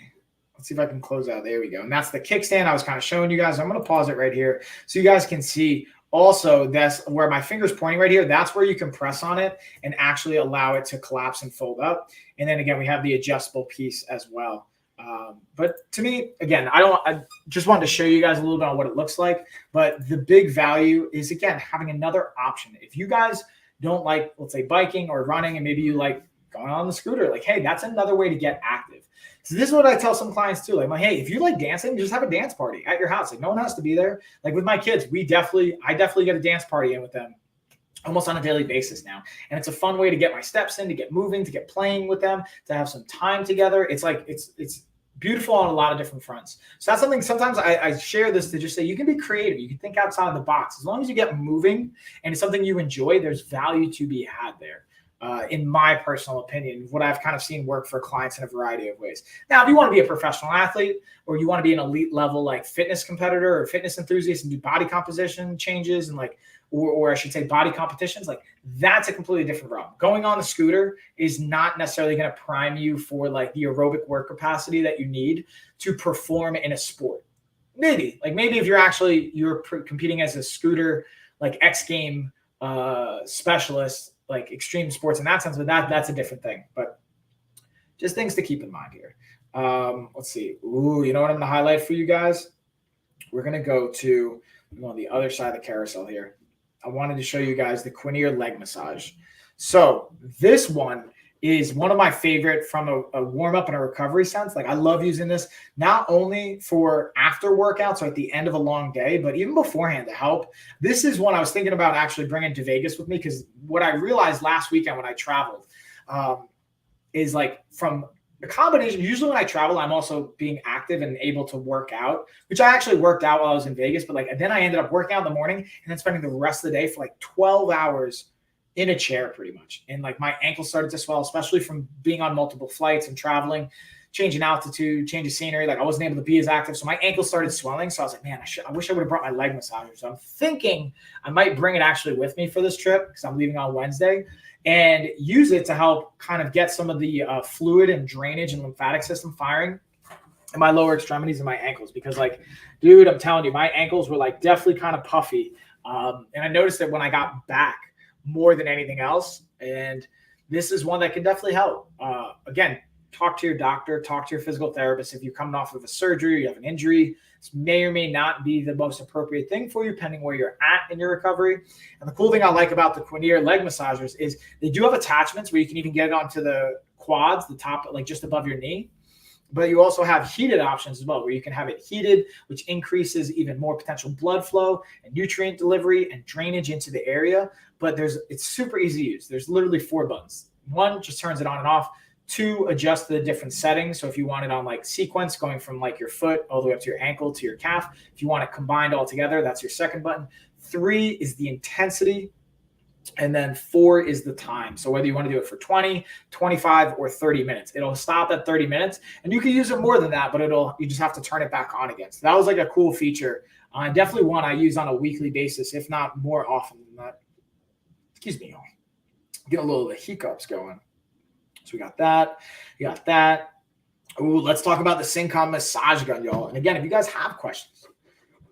Let's see if I can close out. There we go. And that's the kickstand I was kind of showing you guys. I'm going to pause it right here so you guys can see. Also, that's where my finger's pointing right here. That's where you can press on it and actually allow it to collapse and fold up. And then again, we have the adjustable piece as well. But to me, again, I just wanted to show you guys a little bit on what it looks like. But the big value is, again, having another option. If you guys don't like, let's say, biking or running, and maybe you like going on the scooter, like, hey, that's another way to get active. So this is what I tell some clients too. Like, hey, if you like dancing, just have a dance party at your house. Like, no one has to be there. Like with my kids, I definitely get a dance party in with them almost on a daily basis now. And it's a fun way to get my steps in, to get moving, to get playing with them, to have some time together. It's like, it's beautiful on a lot of different fronts. So that's something sometimes I share this to just say, you can be creative. You can think outside of the box. As long as you get moving and it's something you enjoy, there's value to be had there. In my personal opinion, what I've kind of seen work for clients in a variety of ways. Now, if you want to be a professional athlete or you want to be an elite level like fitness competitor or fitness enthusiast and do body composition changes and like, or I should say body competitions, like that's a completely different realm. Going on the scooter is not necessarily going to prime you for like the aerobic work capacity that you need to perform in a sport. Maybe if you're competing as a scooter, like X game specialist, like extreme sports in that sense, but that's a different thing. But just things to keep in mind here. Let's see. Ooh, you know what I'm going to highlight for you guys? We're going to go to on the other side of the carousel here. I wanted to show you guys the Quinier leg massage. So this one is one of my favorite from a warm-up and a recovery sense. Like I love using this not only for after workouts or at the end of a long day, but even beforehand to help. This is one I was thinking about actually bringing to Vegas with me because what I realized last weekend when I traveled is like from the combination. Usually when I travel, I'm also being active and able to work out, which I actually worked out while I was in Vegas. But like then I ended up working out in the morning and then spending the rest of the day for like 12 hours in a chair pretty much. And like my ankles started to swell, especially from being on multiple flights and traveling, changing altitude, change of scenery. Like I wasn't able to be as active. So my ankles started swelling. So I was like, man, I wish I would have brought my leg massager. So I'm thinking I might bring it actually with me for this trip because I'm leaving on Wednesday and use it to help kind of get some of the fluid and drainage and lymphatic system firing in my lower extremities and my ankles. Because like, dude, I'm telling you, my ankles were like definitely kind of puffy. And I noticed that when I got back, more than anything else. And this is one that can definitely help. Again, talk to your doctor, talk to your physical therapist. If you're coming off of a surgery or you have an injury, this may or may not be the most appropriate thing for you, depending where you're at in your recovery. And the cool thing I like about the Quinier leg massagers is they do have attachments where you can even get it onto the quads, the top, like just above your knee. But you also have heated options as well, where you can have it heated, which increases even more potential blood flow and nutrient delivery and drainage into the area. But it's super easy to use. There's literally 4 buttons. 1 just turns it on and off. 2 adjust the different settings. So if you want it on like sequence, going from like your foot all the way up to your ankle to your calf. If you want it combined all together, that's your second button. 3 is the intensity. And then 4 is the time. So whether you want to do it for 20, 25, or 30 minutes, it'll stop at 30 minutes. And you can use it more than that, but you just have to turn it back on again. So that was like a cool feature. Definitely one I use on a weekly basis, if not more often than that. Excuse me, y'all. Get a little of the hiccups going. So we got that. You got that. Ooh, let's talk about the Syncom massage gun, y'all. And again, if you guys have questions,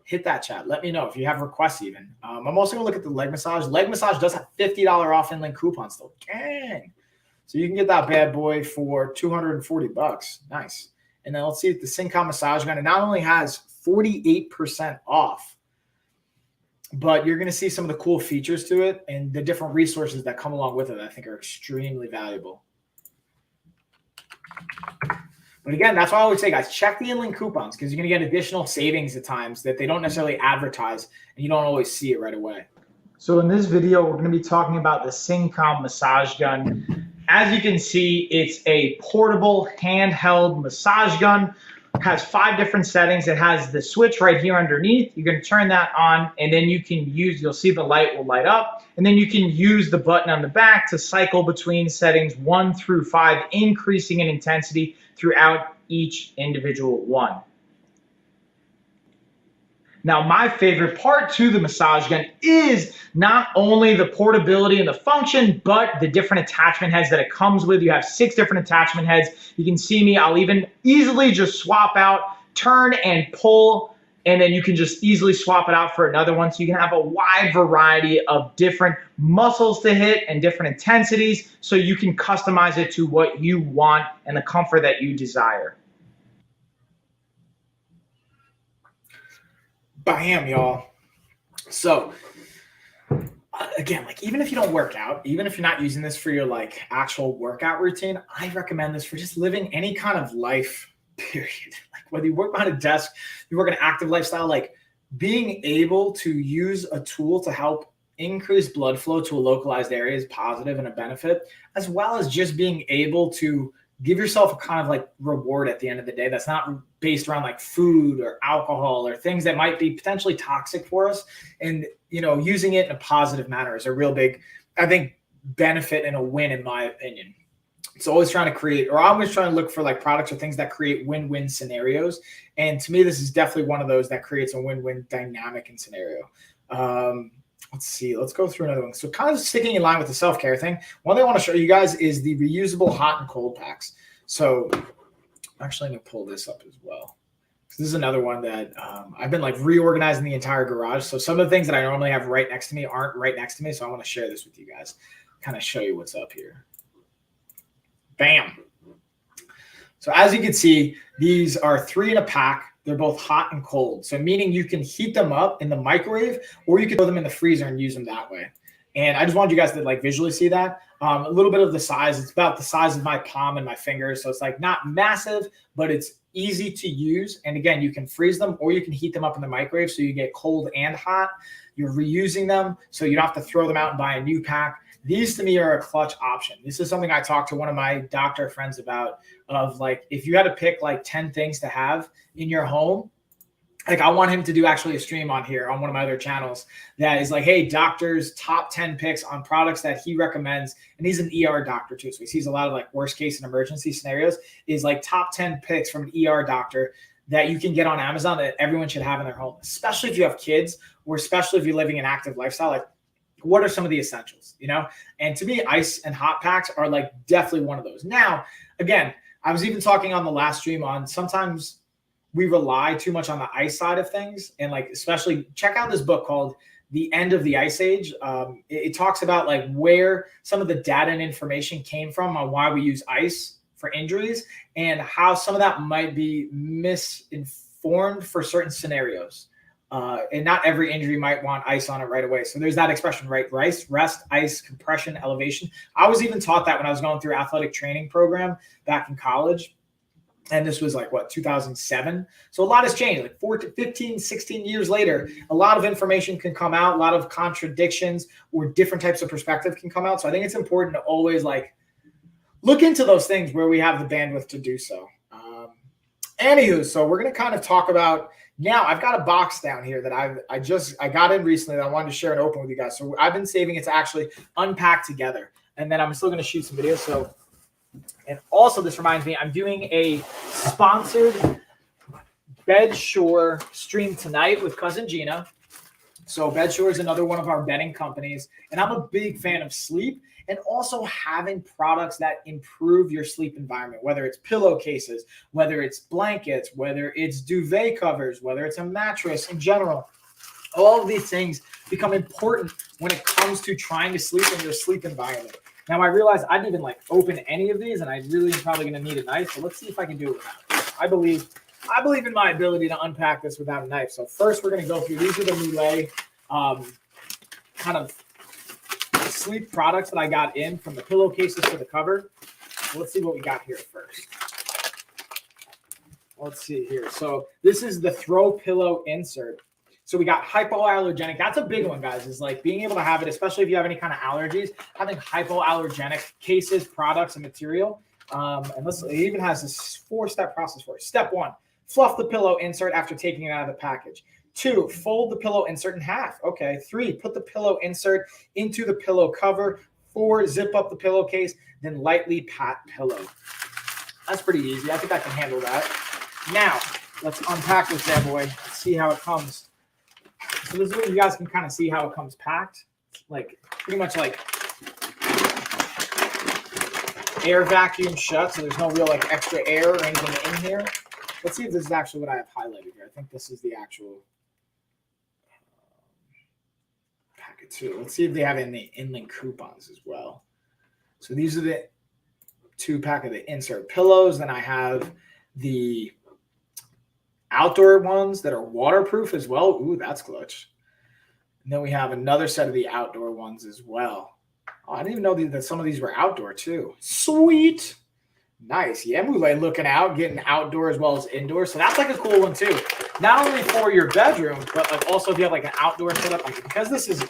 hit that chat. Let me know if you have requests even. I'm also going to look at the leg massage. Leg massage does have $50 off in-link coupons still. Dang. So you can get that bad boy for $240. Nice. And then let's see if the Syncom massage gun, it not only has 48% off, but you're going to see some of the cool features to it and the different resources that come along with it I think are extremely valuable. But again, that's why I always say, guys, check the in-link coupons because you're going to get additional savings at times that they don't necessarily advertise and you don't always see it right away. So in this video, we're going to be talking about the Syncom massage gun. As you can see, it's a portable handheld massage gun. It has 5 different settings. It has the switch right here underneath. You're going to turn that on, and then you can you'll see the light will light up, and then you can use the button on the back to cycle between settings 1 through 5, increasing in intensity throughout each individual one. Now, my favorite part to the massage gun is not only the portability and the function, but the different attachment heads that it comes with. You have 6 different attachment heads. You can see me, I'll even easily just swap out, turn and pull, and then you can just easily swap it out for another one. So you can have a wide variety of different muscles to hit and different intensities, so you can customize it to what you want and the comfort that you desire. Bam, y'all. So again, like even if you don't work out, even if you're not using this for your like actual workout routine, I recommend this for just living any kind of life, period. Like whether you work behind a desk, you work an active lifestyle, like being able to use a tool to help increase blood flow to a localized area is positive and a benefit, as well as just being able to give yourself a kind of like reward at the end of the day that's not based around like food or alcohol or things that might be potentially toxic for us. And, you know, using it in a positive manner is a real big, I think, benefit and a win in my opinion. It's always trying to create, or I'm always trying to look for like products or things that create win-win scenarios. And to me, this is definitely one of those that creates a win-win dynamic and scenario. Let's see. Let's go through another one. So kind of sticking in line with the self-care thing, one thing I want to show you guys is the reusable hot and cold packs. So actually, I'm going to pull this up as well. This is another one that I've been like reorganizing the entire garage. So some of the things that I normally have right next to me aren't right next to me. So I want to share this with you guys, kind of show you what's up here. Bam. So as you can see, these are 3 in a pack. They're both hot and cold. So meaning you can heat them up in the microwave or you can throw them in the freezer and use them that way. And I just wanted you guys to like visually see that. A little bit of the size. It's about the size of my palm and my fingers. So it's like not massive, but it's easy to use. And again, you can freeze them or you can heat them up in the microwave so you get cold and hot. You're reusing them so you don't have to throw them out and buy a new pack. These to me are a clutch option. This is something I talked to one of my doctor friends about, of like, if you had to pick like 10 things to have in your home, like I want him to do actually a stream on here on one of my other channels that is like, hey, doctor's top 10 picks on products that he recommends. And he's an ER doctor too. So he sees a lot of like worst case and emergency scenarios, is like top 10 picks from an ER doctor that you can get on Amazon that everyone should have in their home, especially if you have kids or especially if you're living an active lifestyle. Like, what are some of the essentials, you know? And to me, ice and hot packs are like definitely one of those. Now, again, I was even talking on the last stream on sometimes we rely too much on the ice side of things. And like, especially check out this book called The End of the Ice Age. It talks about like where some of the data and information came from on why we use ice for injuries and how some of that might be misinformed for certain scenarios. And not every injury might want ice on it right away. So there's that expression, right? Rest, ice, compression, elevation. I was even taught that when I was going through athletic training program back in college. And this was like, what, 2007? So a lot has changed. Like 15, 16 years later, a lot of information can come out. A lot of contradictions or different types of perspective can come out. So I think it's important to always like look into those things where we have the bandwidth to do so. Anywho, so we're going to kind of talk about now. I've got a box down here that I got in recently that I wanted to share and open with you guys. So I've been saving it to actually unpack together, and then I'm still going to shoot some videos. So, and also this reminds me, I'm doing a sponsored Bedshore stream tonight with cousin Gina. So Bedshore is another one of our bedding companies, and I'm a big fan of sleep and also having products that improve your sleep environment, whether it's pillowcases, whether it's blankets, whether it's duvet covers, whether it's a mattress in general. All of these things become important when it comes to trying to sleep in your sleep environment. Now, I realize I didn't even like open any of these, and I really am probably going to need a knife. So let's see if I can do it without. I believe in my ability to unpack this without a knife. So first, we're going to go through. These are the Mulay kind of sleep products that I got in, from the pillowcases to the cover. So let's see what we got here first. let's see here. So this is the throw pillow insert. So we got hypoallergenic. That's a big one, guys, is like being able to have it, especially if you have any kind of allergies, having hypoallergenic cases, products, and material. And listen, it even has this 4-step process for it. Step 1, fluff the pillow insert after taking it out of the package. 2, fold the pillow insert in half. Okay. 3, put the pillow insert into the pillow cover. 4, zip up the pillowcase, then lightly pat pillow. That's pretty easy. I think I can handle that. Now, let's unpack this bad boy. See how it comes. So this is where you guys can kind of see how it comes packed. Like pretty much like air vacuum shut. So there's no real like extra air or anything in here. Let's see if this is actually what I have highlighted here. I think this is the actual packet too. Let's see if they have any inland coupons as well. So these are the 2-pack of the insert pillows. Then I have the outdoor ones that are waterproof as well. Ooh, that's clutch. And then we have another set of the outdoor ones as well. Oh, I didn't even know that some of these were outdoor too. Sweet. Nice. Yeah, Moulay looking out, getting outdoor as well as indoor. So that's like a cool one too. Not only for your bedroom, but like also if you have like an outdoor setup, like because this is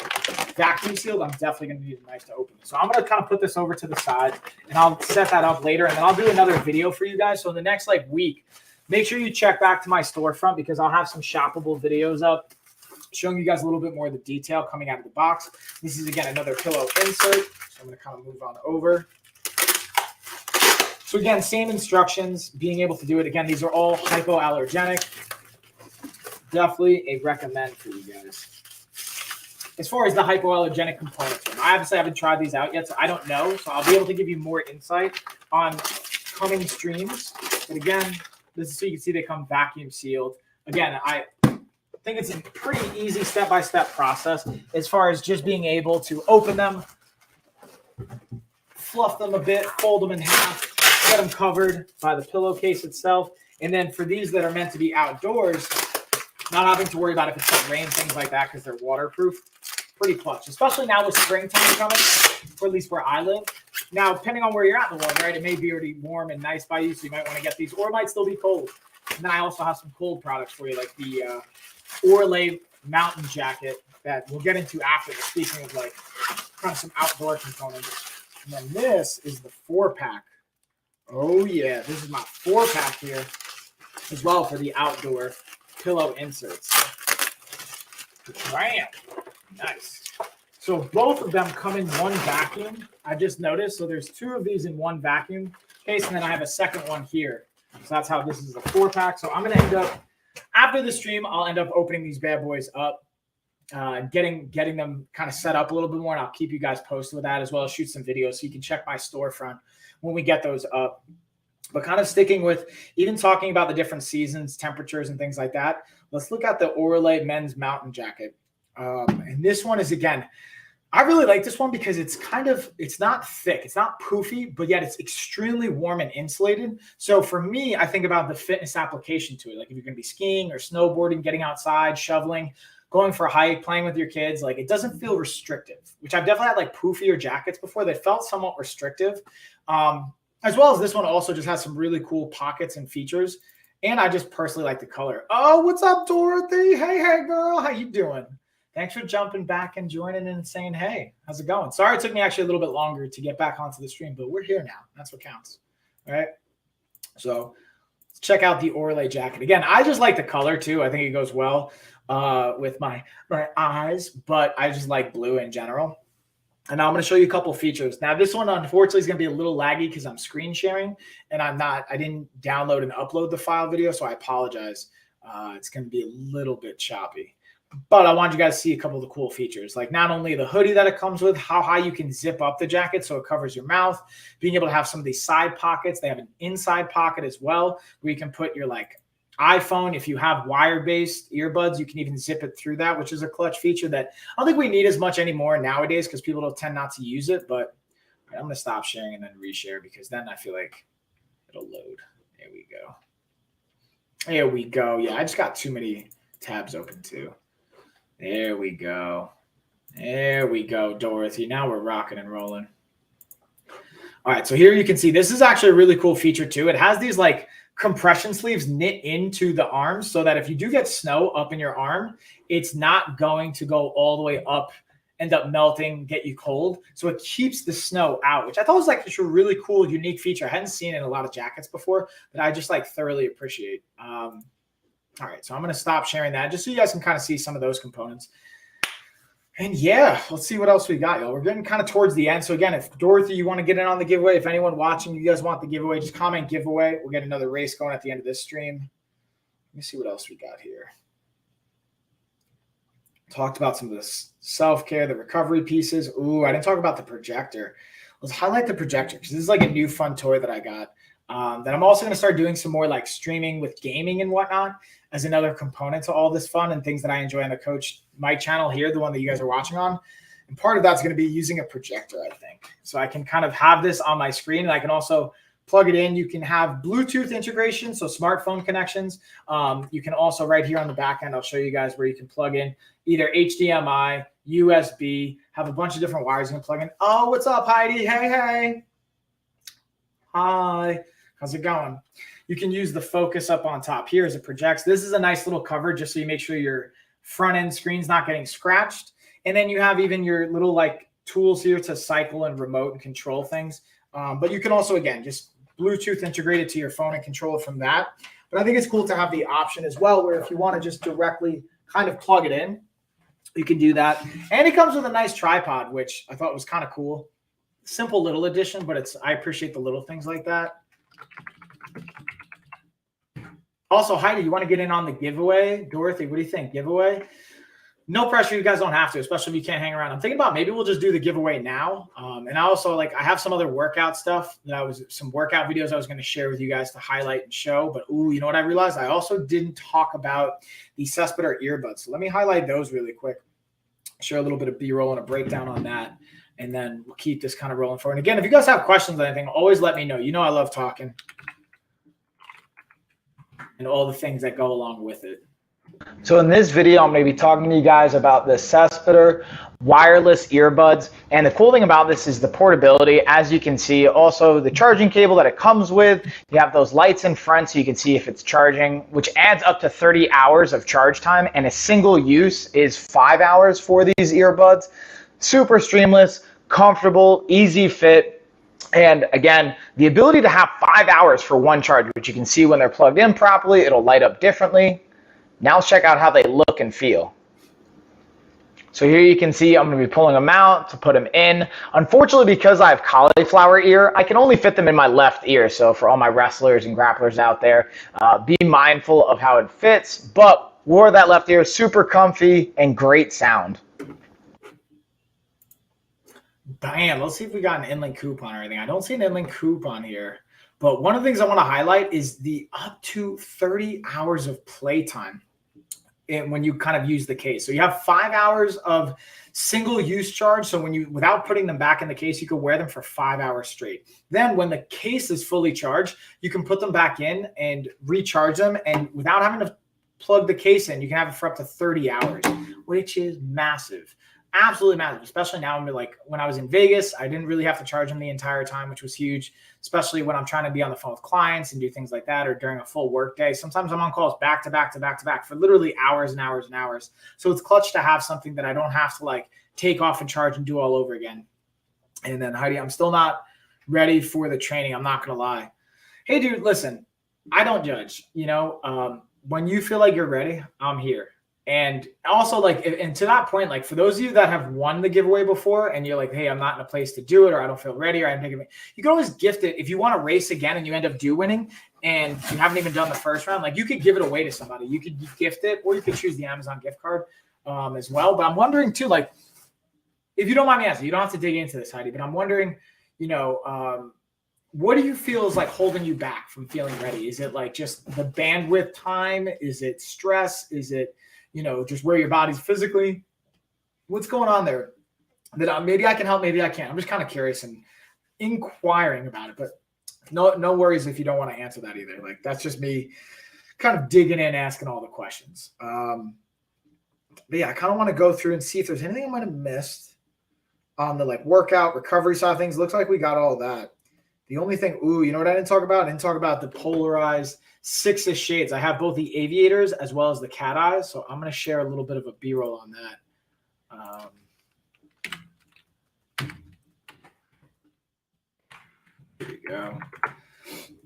vacuum sealed, I'm definitely going to need a knife to open it. So I'm going to kind of put this over to the side and I'll set that up later. And then I'll do another video for you guys. So in the next like week, make sure you check back to my storefront because I'll have some shoppable videos up showing you guys a little bit more of the detail coming out of the box. This is, again, another pillow insert. So I'm going to kind of move on over. So, again, same instructions, being able to do it. Again, these are all hypoallergenic. Definitely a recommend for you guys. As far as the hypoallergenic components, I obviously haven't tried these out yet, so I don't know. So I'll be able to give you more insight on coming streams. But, again, this is so you can see they come vacuum sealed. Again, I think it's a pretty easy step-by-step process as far as just being able to open them, fluff them a bit, fold them in half, get them covered by the pillowcase itself. And then for these that are meant to be outdoors, not having to worry about if it's going to rain, things like that, because they're waterproof. Pretty clutch, especially now with springtime coming, or at least where I live. Now, depending on where you're at in the world, right, it may be already warm and nice by you, so you might want to get these, or it might still be cold. And then I also have some cold products for you, like the Orlay mountain jacket that we'll get into after, speaking of like kind of some outdoor components. And then this is the 4-pack. Oh, yeah, this is my 4-pack here as well for the outdoor pillow inserts. Bam! Nice. So both of them come in one vacuum. I just noticed. So there's 2 of these in one vacuum case, and then I have a second one here. So that's how this is a 4-pack. So I'm going to end up, after the stream, I'll end up opening these bad boys up, getting them kind of set up a little bit more, and I'll keep you guys posted with that as well as shoot some videos so you can check my storefront when we get those up. But kind of sticking with even talking about the different seasons, temperatures, and things like that, let's look at the Orlay men's mountain jacket. And this one is, again, I really like this one because it's not thick. It's not poofy, but yet it's extremely warm and insulated. So for me, I think about the fitness application to it. Like if you're going to be skiing or snowboarding, getting outside, shoveling, going for a hike, playing with your kids, like it doesn't feel restrictive, which I've definitely had like poofier jackets before that felt somewhat restrictive. As well as this one also just has some really cool pockets and features. And I just personally like the color. Oh, what's up, Dorothy? Hey, girl. How you doing? Thanks for jumping back and joining in and saying, hey, how's it going? Sorry it took me actually a little bit longer to get back onto the stream, but we're here now. That's what counts. All right. So let's check out the Orlay jacket. Again, I just like the color too. I think it goes well with my eyes, but I just like blue in general. And now I'm going to show you a couple features. Now, this one, unfortunately, is going to be a little laggy because I'm screen sharing and I didn't download and upload the file video, so I apologize. It's going to be a little bit choppy. But I wanted you guys to see a couple of the cool features, like not only the hoodie that it comes with, how high you can zip up the jacket so it covers your mouth, being able to have some of these side pockets. They have an inside pocket as well where you can put your like iPhone. If you have wire-based earbuds, you can even zip it through that, which is a clutch feature that I don't think we need as much anymore nowadays because people don't tend not to use it. But I'm going to stop sharing and then reshare because then I feel like it'll load. There we go. There we go. Yeah, I just got too many tabs open too. There we go. There we go, Dorothy. Now we're rocking and rolling. All right, so here you can see this is actually a really cool feature too. It has these like compression sleeves knit into the arms so that if you do get snow up in your arm, it's not going to go all the way up, end up melting, get you cold. So it keeps the snow out, which I thought was like a really cool, unique feature. I hadn't seen it in a lot of jackets before, but I just like thoroughly appreciate. All right, so I'm going to stop sharing that just so you guys can kind of see some of those components. And yeah, let's see what else we got, y'all. We're getting kind of towards the end. So again, if Dorothy, you want to get in on the giveaway, if anyone watching, you guys want the giveaway, just comment giveaway. We'll get another race going at the end of this stream. Let me see what else we got here. Talked about some of the self-care, the recovery pieces. Ooh, I didn't talk about the projector. Let's highlight the projector because this is like a new fun toy that I got. That I'm also going to start doing some more like streaming with gaming and whatnot as another component to all this fun and things that I enjoy on the Coach Mike channel here, the one that you guys are watching on. And part of that's going to be using a projector, I think. So I can kind of have this on my screen and I can also plug it in. You can have Bluetooth integration, so smartphone connections. You can also right here on the back end, I'll show you guys where you can plug in either HDMI, USB, have a bunch of different wires you can plug in. Oh, what's up, Heidi? Hey. Hi. How's it going? You can use the focus up on top here as it projects. This is a nice little cover just so you make sure your front end screen's not getting scratched. And then you have even your little like tools here to cycle and remote and control things. But you can also, again, just Bluetooth integrate it to your phone and control it from that. But I think it's cool to have the option as well where if you want to just directly kind of plug it in, you can do that. And it comes with a nice tripod, which I thought was kind of cool. Simple little addition, but I appreciate the little things like that. Also, Heidi, you want to get in on the giveaway? Dorothy, what do you think? Giveaway? No pressure. You guys don't have to, especially if you can't hang around. I'm thinking about maybe we'll just do the giveaway now. And I also I have some other workout stuff some workout videos I was going to share with you guys to highlight and show. But ooh, you know what I realized? I also didn't talk about the Cespeler earbuds. So let me highlight those really quick. Share a little bit of B-roll and a breakdown on that. And then we'll keep this kind of rolling forward. And again, if you guys have questions on anything, always let me know. You know I love talking. And all the things that go along with it. So in this video, I'm going to be talking to you guys about the Cespeler wireless earbuds. And the cool thing about this is the portability. As you can see, also the charging cable that it comes with. You have those lights in front so you can see if it's charging, which adds up to 30 hours of charge time. And a single use is 5 hours for these earbuds. Super streamless, comfortable, easy fit. And again, the ability to have 5 hours for one charge, which you can see when they're plugged in properly, it'll light up differently. Now let's check out how they look and feel. So here you can see I'm going to be pulling them out to put them in. Unfortunately, because I have cauliflower ear, I can only fit them in my left ear. So for all my wrestlers and grapplers out there, be mindful of how it fits. But wore that left ear, super comfy and great sound. Bam. Let's see if we got an inlink coupon or anything. I don't see an inlink coupon here. But one of the things I want to highlight is the up to 30 hours of playtime when you kind of use the case. So you have 5 hours of single use charge. So when without putting them back in the case, you can wear them for 5 hours straight. Then when the case is fully charged, you can put them back in and recharge them. And without having to plug the case in, you can have it for up to 30 hours, which is massive. Absolutely massive, especially now. When I was in Vegas, I didn't really have to charge them the entire time, which was huge, especially when I'm trying to be on the phone with clients and do things like that, or during a full work day. Sometimes I'm on calls back to back to back to back for literally hours and hours and hours. So it's clutch to have something that I don't have to take off and charge and do all over again. And then Heidi, I'm still not ready for the training. I'm not going to lie. Hey dude, listen, I don't judge, when you feel like you're ready, I'm here. And also, and to that point, for those of you that have won the giveaway before and you're like, hey, I'm not in a place to do it, or I don't feel ready, or I'm thinking, you can always gift it. If you want to race again and you end up winning and you haven't even done the first round, you could give it away to somebody. You could gift it, or you could choose the Amazon gift card as well. But I'm wondering too, if you don't mind me asking, you don't have to dig into this, Heidi, but I'm wondering, what do you feel is holding you back from feeling ready? Is it just the bandwidth time? Is it stress? Is it just where your body's physically? What's going on there? That maybe I can help, maybe I can't. I'm just kind of curious and inquiring about it. But no worries if you don't want to answer that either. That's just me kind of digging in, asking all the questions. But yeah, I kind of want to go through and see if there's anything I might have missed on the workout recovery side of things. Looks like we got all that. The only thing, you know what I didn't talk about? I didn't talk about the polarized 6-ish shades. I have both the aviators as well as the cat eyes. So I'm going to share a little bit of a B-roll on that. There you go.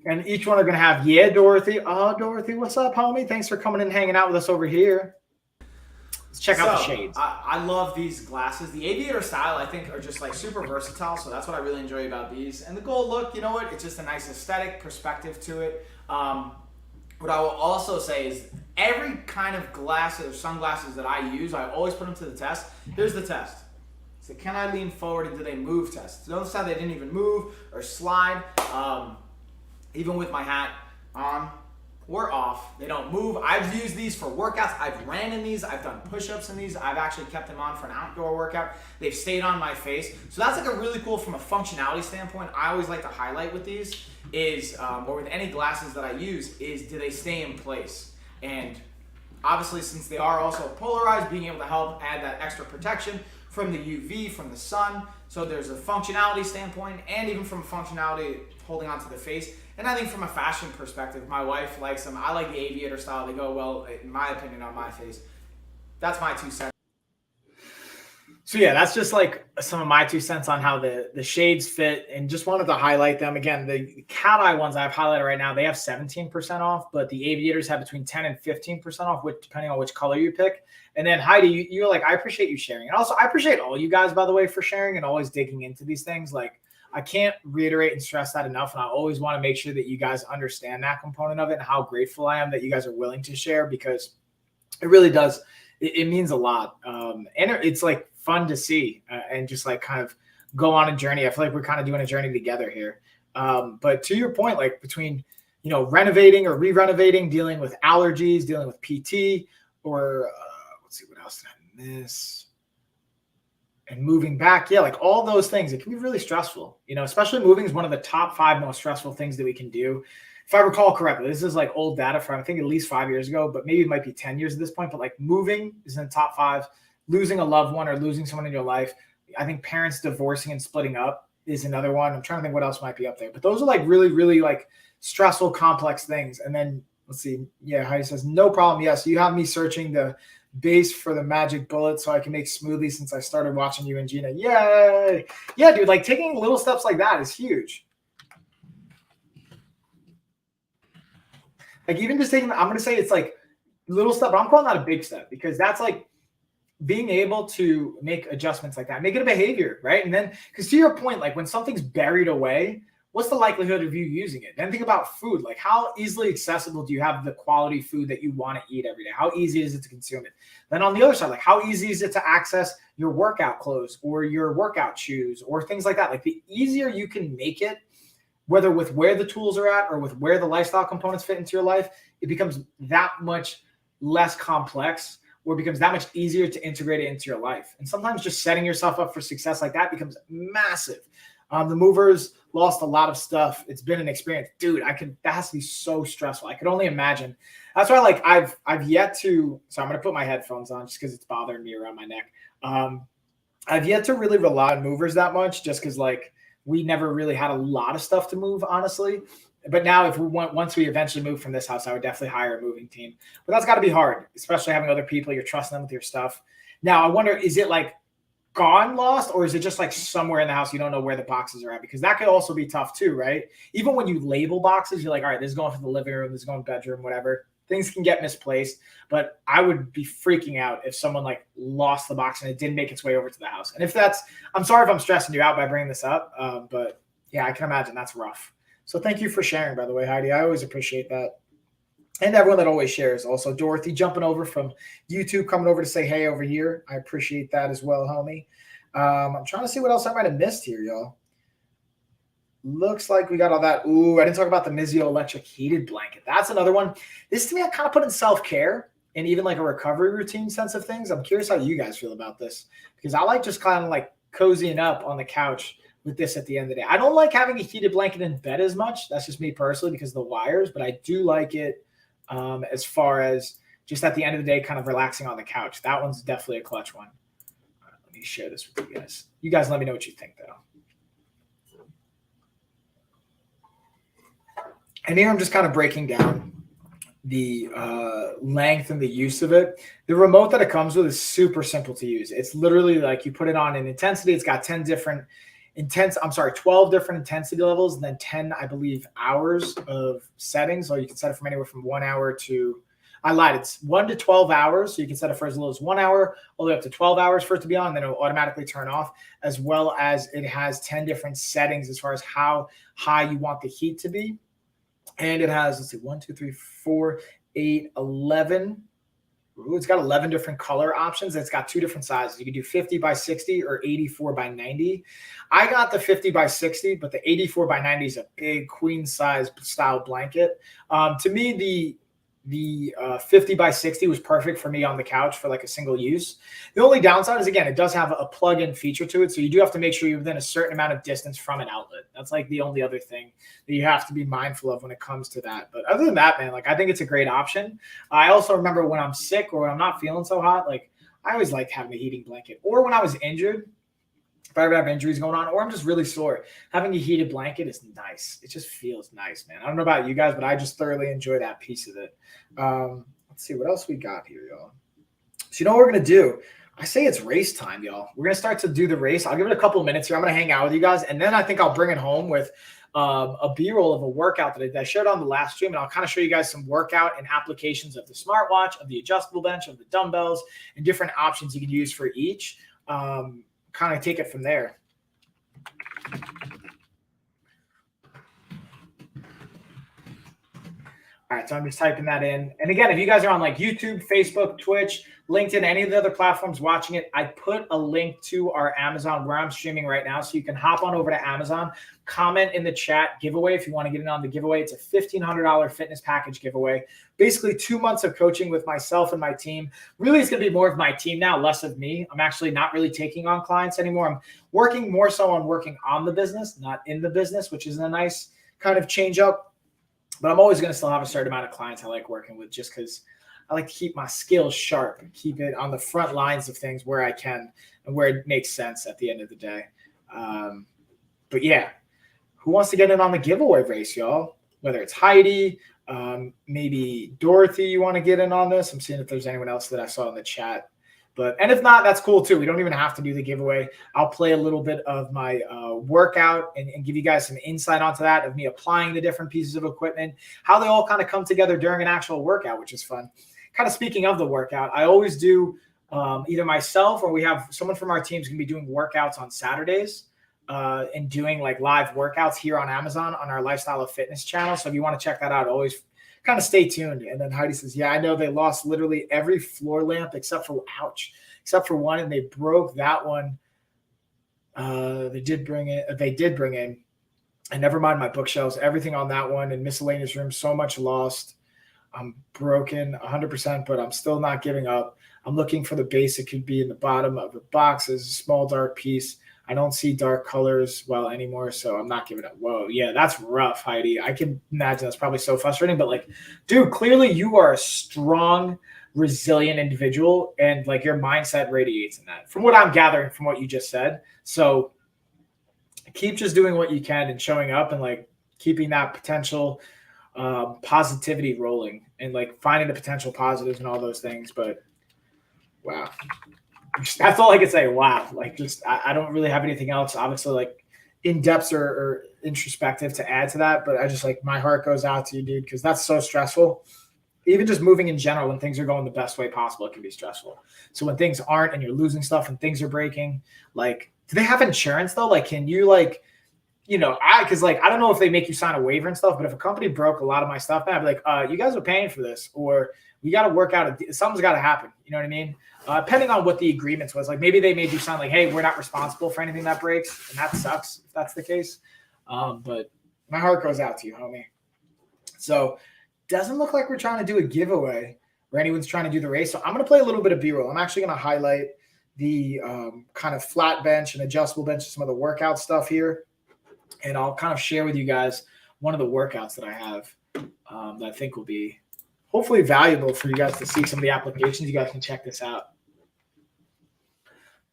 And each one are going to have, Dorothy. Oh, Dorothy, what's up, homie? Thanks for coming and hanging out with us over here. Let's check out the shades. I love these glasses. The aviator style, I think, are just like super versatile. So that's what I really enjoy about these. And the gold look, you know what? It's just a nice aesthetic perspective to it. What I will also say is every kind of glasses or sunglasses that I use, I always put them to the test. Here's the test. So can I lean forward and do they move test? Notice how they didn't even move or slide. Even with my hat on or off, they don't move. I've used these for workouts. I've ran in these. I've done push-ups in these. I've actually kept them on for an outdoor workout. They've stayed on my face. So that's like a really cool, from a functionality standpoint, I always like to highlight with these is, or with any glasses that I use, is do they stay in place? And obviously, since they are also polarized, being able to help add that extra protection from the UV, from the sun. So there's a functionality standpoint, and even from a functionality holding onto the face. And I think from a fashion perspective, my wife likes them. I like the aviator style. They go well, in my opinion, on my face. That's my 2 cents. So yeah, that's just like some of my 2 cents on how the shades fit, and just wanted to highlight them. Again, the cat eye ones I've highlighted right now, they have 17% off, but the aviators have between 10 and 15% off, depending on which color you pick. And then Heidi, you're like, I appreciate you sharing. And also I appreciate all you guys, by the way, for sharing and always digging into these things. Like, I can't reiterate and stress that enough. And I always want to make sure that you guys understand that component of it and how grateful I am that you guys are willing to share, because it really does. It means a lot. And it's like fun to see and just like kind of go on a journey. I feel like we're kind of doing a journey together here. But to your point, like between, renovating or re-renovating, dealing with allergies, dealing with PT, or let's see, what else did I miss? And moving back, like all those things, it can be really stressful, especially moving is one of the top 5 most stressful things that we can do. If I recall correctly, this is like old data from, I think, at least 5 years ago, but maybe it might be 10 years at this point. But like moving is in the top 5, losing a loved one or losing someone in your life. I think parents divorcing and splitting up is another one. I'm trying to think what else might be up there, but those are like really, really like stressful, complex things. And then let's see. Yeah. Heidi says, no problem. Yes. You have me searching the base for the magic bullet so I can make smoothies since I started watching you and Gina. Yay. Yeah, dude, like taking little steps like that is huge. Like even just taking, I'm going to say it's like little step, but I'm calling that a big step, because that's like being able to make adjustments like that, make it a behavior, right? And then, because to your point, like when something's buried away, what's the likelihood of you using it? Then think about food. Like how easily accessible do you have the quality food that you want to eat every day? How easy is it to consume it? Then on the other side, like how easy is it to access your workout clothes or your workout shoes or things like that? Like the easier you can make it, whether with where the tools are at or with where the lifestyle components fit into your life, it becomes that much less complex, or becomes that much easier to integrate it into your life. And sometimes just setting yourself up for success like that becomes massive. The movers lost a lot of stuff. It's been an experience, dude. That has to be so stressful. I could only imagine. That's why, like, I've yet to. So I'm gonna put my headphones on just because it's bothering me around my neck. I've yet to really rely on movers that much, just because like we never really had a lot of stuff to move, honestly. But now, once we eventually move from this house, I would definitely hire a moving team. But that's got to be hard, especially having other people. You're trusting them with your stuff. Now, I wonder, is it like gone lost, or is it just like somewhere in the house you don't know where the boxes are at? Because that could also be tough too, right? Even when you label boxes, you're like, all right, this is going for the living room, this is going to the bedroom, whatever. Things can get misplaced, but I would be freaking out if someone like lost the box and it didn't make its way over to the house. And if that's, I'm sorry if I'm stressing you out by bringing this up, but yeah, I can imagine that's rough. So thank you for sharing, by the way, Heidi. I always appreciate that. And everyone that always shares. Also, Dorothy jumping over from YouTube, coming over to say hey over here. I appreciate that as well, homie. I'm trying to see what else I might have missed here, y'all. Looks like we got all that. Ooh, I didn't talk about the Mizio electric heated blanket. That's another one. This to me, I kind of put in self-care and even like a recovery routine sense of things. I'm curious how you guys feel about this, because I like just kind of like cozying up on the couch with this at the end of the day. I don't like having a heated blanket in bed as much. That's just me personally because of the wires, but I do like it as far as just at the end of the day, kind of relaxing on the couch. That one's definitely a clutch one. All right, let me share this with you guys. You guys let me know what you think though. And here I'm just kind of breaking down the length and the use of it. The remote that it comes with is super simple to use. It's literally like you put it on an intensity. It's got 12 different intensity levels, and then 10, I believe, hours of settings. So you can set it from anywhere from 1 hour to, I lied, it's 1 to 12 hours. So you can set it for as little as 1 hour, all the way up to 12 hours for it to be on, and then it'll automatically turn off, as well as it has 10 different settings as far as how high you want the heat to be. And it has, let's see, 1, 2, 3, 4, 8, 11. Ooh, it's got 11 different color options. It's got 2 different sizes. You can do 50 by 60 or 84 by 90. I got the 50 by 60, but the 84 by 90 is a big queen size style blanket. To me, the 50 by 60 was perfect for me on the couch for like a single use. The only downside is, again, it does have a plug-in feature to it. So you do have to make sure you're within a certain amount of distance from an outlet. That's like the only other thing that you have to be mindful of when it comes to that. But other than that, man, like I think it's a great option. I also remember when I'm sick or when I'm not feeling so hot, like I always liked having a heating blanket. Or when I was injured, if I ever have injuries going on, or I'm just really sore, having a heated blanket is nice. It just feels nice, man. I don't know about you guys, but I just thoroughly enjoy that piece of it. Let's see what else we got here, y'all. So you know what we're going to do? I say it's race time, y'all. We're going to start to do the race. I'll give it a couple of minutes here. I'm going to hang out with you guys, and then I think I'll bring it home with a B-roll of a workout that I shared on the last stream, and I'll kind of show you guys some workout and applications of the smartwatch, of the adjustable bench, of the dumbbells, and different options you can use for each. Kind of take it from there. All right, so I'm just typing that in. And again, if you guys are on like YouTube, Facebook, Twitch, LinkedIn, any of the other platforms watching it, I put a link to our Amazon where I'm streaming right now. So you can hop on over to Amazon, comment in the chat giveaway if you want to get in on the giveaway. It's a $1,500 fitness package giveaway. Basically 2 months of coaching with myself and my team. Really, it's going to be more of my team now, less of me. I'm actually not really taking on clients anymore. I'm working more so on working on the business, not in the business, which is a nice kind of change up. But I'm always going to still have a certain amount of clients I like working with, just because I like to keep my skills sharp and keep it on the front lines of things where I can and where it makes sense at the end of the day. But yeah, who wants to get in on the giveaway race, y'all? Whether it's Heidi, maybe Dorothy, you want to get in on this? I'm seeing if there's anyone else that I saw in the chat. And if not, that's cool too. We don't even have to do the giveaway. I'll play a little bit of my workout and give you guys some insight onto that, of me applying the different pieces of equipment, how they all kind of come together during an actual workout, which is fun. Kind of speaking of the workout, I always do either myself or we have someone from our team's going to be doing workouts on Saturdays and doing like live workouts here on Amazon on our Lifestyle of Fitness channel. So if you want to check that out, always kind of stay tuned. And then Heidi says, yeah, I know they lost literally every floor lamp except for one, and they broke that one. They did bring in, and never mind my bookshelves, everything on that one and miscellaneous room, so much lost. I'm broken 100%, but I'm still not giving up. I'm looking for the base. It could be in the bottom of the box as a small dark piece. I don't see dark colors well anymore, so I'm not giving up. Whoa, yeah, that's rough, Heidi. I can imagine that's probably so frustrating, but like, dude, clearly you are a strong, resilient individual, and like your mindset radiates in that, from what I'm gathering from what you just said. So keep just doing what you can and showing up and like keeping that potential positivity rolling and like finding the potential positives and all those things. But wow. That's all I can say. Wow. Like just, I don't really have anything else, obviously, like in depth or introspective to add to that. But I just like, my heart goes out to you, dude, because that's so stressful. Even just moving in general, when things are going the best way possible, it can be stressful. So when things aren't and you're losing stuff and things are breaking, like, do they have insurance though? Like, can you like, you know, because like, I don't know if they make you sign a waiver and stuff, but if a company broke a lot of my stuff, man, I'd be like, you guys are paying for this, or we got to work out. Something's got to happen. You know what I mean? Depending on what the agreements was, like maybe they made you sign like, hey, we're not responsible for anything that breaks. And that sucks if that's the case. But my heart goes out to you, homie. So doesn't look like we're trying to do a giveaway or anyone's trying to do the race. So I'm going to play a little bit of B-roll. I'm actually going to highlight the kind of flat bench and adjustable bench and some of the workout stuff here. And I'll kind of share with you guys one of the workouts that I have that I think will be hopefully valuable for you guys to see some of the applications. You guys can check this out.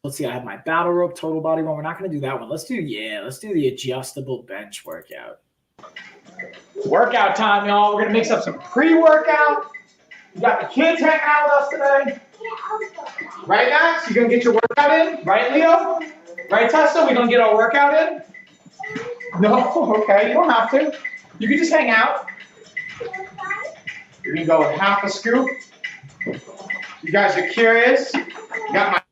Let's see. I have my battle rope total body one. We're not going to do that one. Let's do the adjustable bench workout. Workout time, y'all. We're gonna mix up some pre-workout. We got the kids hanging out with us today. Right, Max? You gonna get your workout in? Right, Leo? Right, Tessa? We gonna get our workout in? No? Okay, you don't have to. You can just hang out. You're gonna go with half a scoop. You guys are curious? Got my.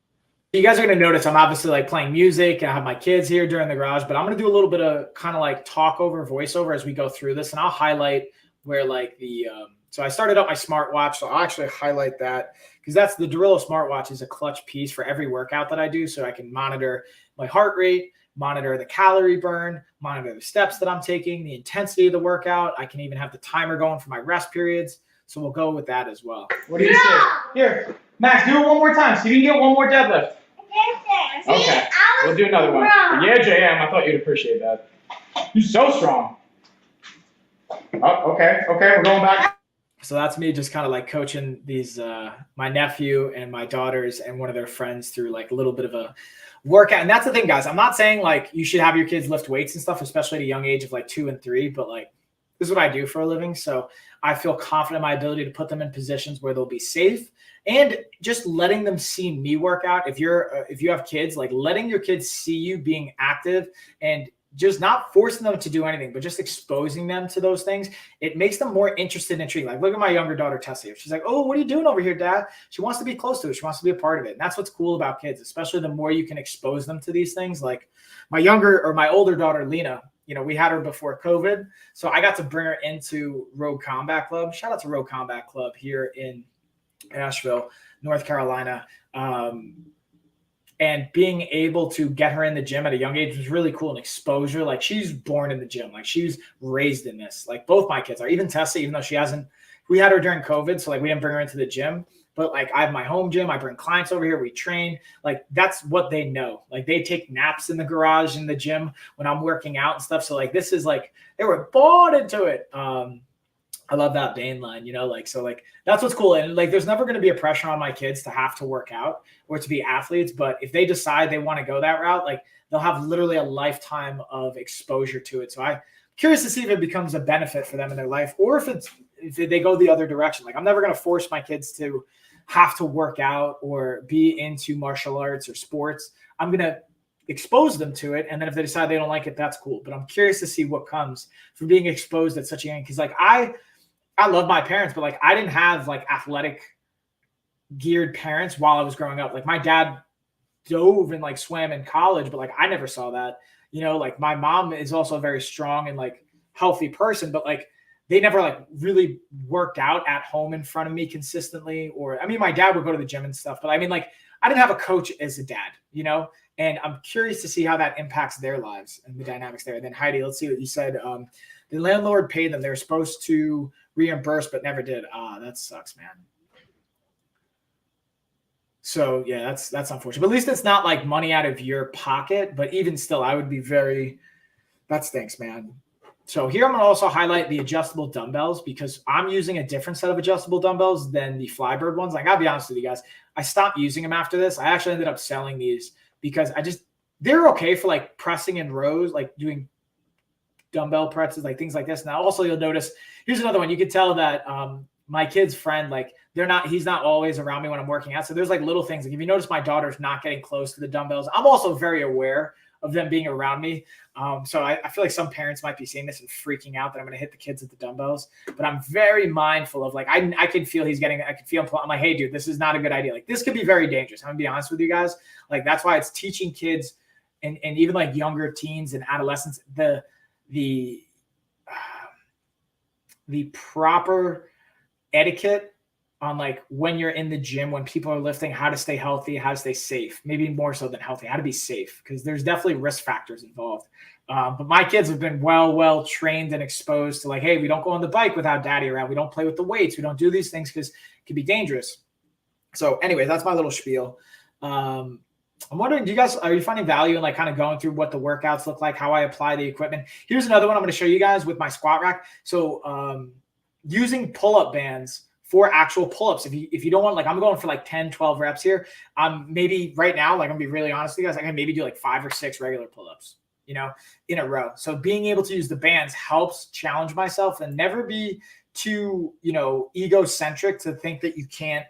You guys are going to notice I'm obviously like playing music. I have my kids here during the garage, but I'm going to do a little bit of kind of like talk over voiceover as we go through this. And I'll highlight where like so I started up my smartwatch. So I'll actually highlight that because that's the Darillo smartwatch is a clutch piece for every workout that I do. So I can monitor my heart rate, monitor the calorie burn, monitor the steps that I'm taking, the intensity of the workout. I can even have the timer going for my rest periods. So we'll go with that as well. What do you say? Here, Max, do it one more time so you can get one more deadlift. Okay, we'll do another one. Yeah, JM, I thought you'd appreciate that. You're so strong. Oh, okay, we're going back. So that's me just kind of like coaching these, my nephew and my daughters and one of their friends through like a little bit of a workout. And that's the thing, guys. I'm not saying like you should have your kids lift weights and stuff, especially at a young age of like 2 and 3, but like this is what I do for a living. So I feel confident in my ability to put them in positions where they'll be safe. And just letting them see me work out. If you have kids, like letting your kids see you being active and just not forcing them to do anything, but just exposing them to those things, it makes them more interested and intrigued. Like look at my younger daughter, Tessie. She's like, oh, what are you doing over here, Dad? She wants to be close to it. She wants to be a part of it. And that's what's cool about kids, especially the more you can expose them to these things. Like my older daughter, Lena, we had her before COVID. So I got to bring her into Rogue Combat Club. Shout out to Rogue Combat Club here in Asheville, North Carolina. And being able to get her in the gym at a young age was really cool and exposure. Like she's born in the gym. Like she was raised in this. Like both my kids are. Even Tessa, even though we had her during COVID. So like we didn't bring her into the gym. But like I have my home gym. I bring clients over here. We train. Like that's what they know. Like they take naps in the garage in the gym when I'm working out and stuff. So like this is like they were bought into it. I love that Bane line, so that's what's cool. And like, there's never going to be a pressure on my kids to have to work out or to be athletes. But if they decide they want to go that route, like they'll have literally a lifetime of exposure to it. So I'm curious to see if it becomes a benefit for them in their life or if they go the other direction. Like I'm never going to force my kids to have to work out or be into martial arts or sports. I'm going to expose them to it. And then if they decide they don't like it, that's cool. But I'm curious to see what comes from being exposed at such a young, because like I love my parents, but like I didn't have like athletic geared parents while I was growing up. Like my dad dove and like swam in college, but like I never saw that. Like my mom is also a very strong and like healthy person, but like they never like really worked out at home in front of me consistently. Or I mean, my dad would go to the gym and stuff, but I mean, like I didn't have a coach as a dad, and I'm curious to see how that impacts their lives and the dynamics there. And then Heidi, let's see what you said. The landlord paid them. They were supposed to reimburse, but never did. That sucks, man. So yeah, that's unfortunate. But at least it's not like money out of your pocket. But even still, I would be that stinks, man. So here I'm going to also highlight the adjustable dumbbells because I'm using a different set of adjustable dumbbells than the Flybird ones. Like I'll be honest with you guys, I stopped using them after this. I actually ended up selling these because they're okay for like pressing in rows, like doing dumbbell presses, like things like this. Now, also you'll notice, here's another one. You can tell that my kid's friend, like he's not always around me when I'm working out. So there's like little things. Like if you notice my daughter's not getting close to the dumbbells, I'm also very aware of them being around me. So I feel like some parents might be seeing this and freaking out that I'm going to hit the kids with the dumbbells, but I'm very mindful of like, I can feel I can feel him. I'm like, hey dude, this is not a good idea. Like this could be very dangerous. I'm gonna be honest with you guys. Like, that's why it's teaching kids and even like younger teens and adolescents, the proper etiquette on like when you're in the gym, when people are lifting, how to stay healthy, how to stay safe, maybe more so than healthy, how to be safe, because there's definitely risk factors involved. But my kids have been well trained and exposed to like, hey, we don't go on the bike without daddy around. We don't play with the weights. We don't do these things because it can be dangerous. So anyway, that's my little spiel. I'm wondering, are you finding value in like kind of going through what the workouts look like, how I apply the equipment? Here's another one I'm going to show you guys with my squat rack. So using pull-up bands for actual pull-ups. If you don't want, like I'm going for like 10, 12 reps here. Maybe right now, like I'm gonna be really honest with you guys, I can maybe do like 5 or 6 regular pull-ups, in a row. So being able to use the bands helps challenge myself and never be too, egocentric to think that you can't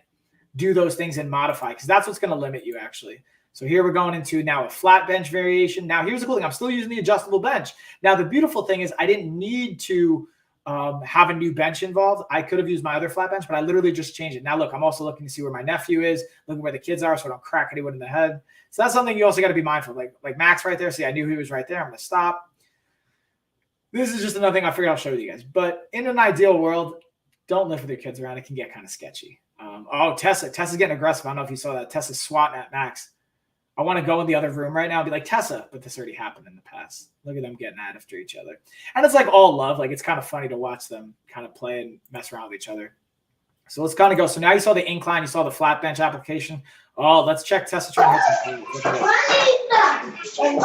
do those things and modify, because that's what's going to limit you actually. So here we're going into now a flat bench variation. Now here's the cool thing. I'm still using the adjustable bench. Now the beautiful thing is I didn't need to have a new bench involved. I could have used my other flat bench, but I literally just changed it. Now look, I'm also looking to see where my nephew is, looking where the kids are so I don't crack anyone in the head. So that's something you also got to be mindful of. Like Max right there. See, I knew he was right there. I'm going to stop. This is just another thing I figured I'll show you guys. But in an ideal world, don't live with your kids around. It can get kind of sketchy. Tessa's getting aggressive. I don't know if you saw that. Tessa's swatting at Max. I want to go in the other room right now and be like, Tessa, but this already happened in the past. Look at them getting at after each other. And it's like all love. Like, it's kind of funny to watch them kind of play and mess around with each other. So let's kind of go. So now you saw the incline, you saw the flat bench application. Oh, let's check Tessa trying to hit some food.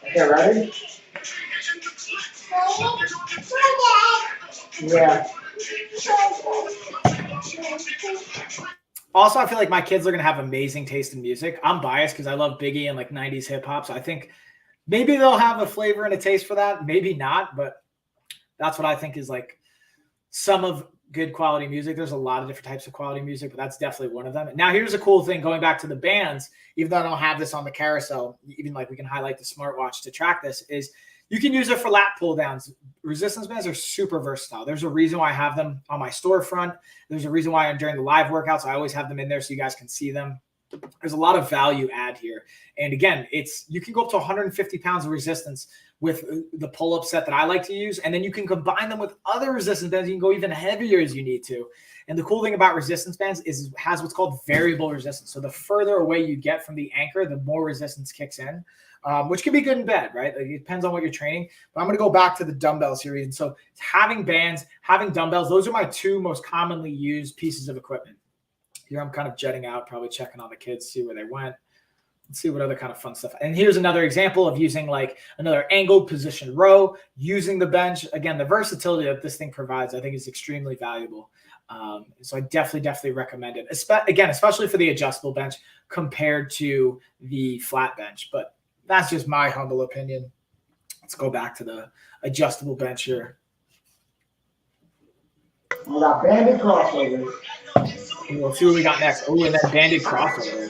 Okay, ready? Yeah. Also, I feel like my kids are going to have amazing taste in music. I'm biased because I love Biggie and like 90s hip hop. So I think maybe they'll have a flavor and a taste for that. Maybe not, but that's what I think is like some of good quality music. There's a lot of different types of quality music, but that's definitely one of them. Now, here's a cool thing going back to the bands, even though I don't have this on the carousel, even like we can highlight the smartwatch to track this, is you can use it for lat pull downs. Resistance bands are super versatile. There's a reason why I have them on my storefront. There's a reason why during the live workouts, I always have them in there so you guys can see them. There's a lot of value add here. And again, you can go up to 150 pounds of resistance with the pull-up set that I like to use. And then you can combine them with other resistance bands. You can go even heavier as you need to. And the cool thing about resistance bands is it has what's called variable resistance. So the further away you get from the anchor, the more resistance kicks in, which can be good and bad, right? Like, it depends on what you're training. But I'm going to go back to the dumbbells here. And so having bands, having dumbbells, those are my two most commonly used pieces of equipment. Here I'm kind of jetting out, probably checking on the kids, see where they went. Let's see what other kind of fun stuff. And here's another example of using like another angled position row, using the bench. Again, the versatility that this thing provides, I think, is extremely valuable. So I definitely recommend it. Especially for the adjustable bench compared to the flat bench. But that's just my humble opinion. Let's go back to the adjustable bench here. We got banded crossovers. We'll see what we got next. Oh, and then banded crossover.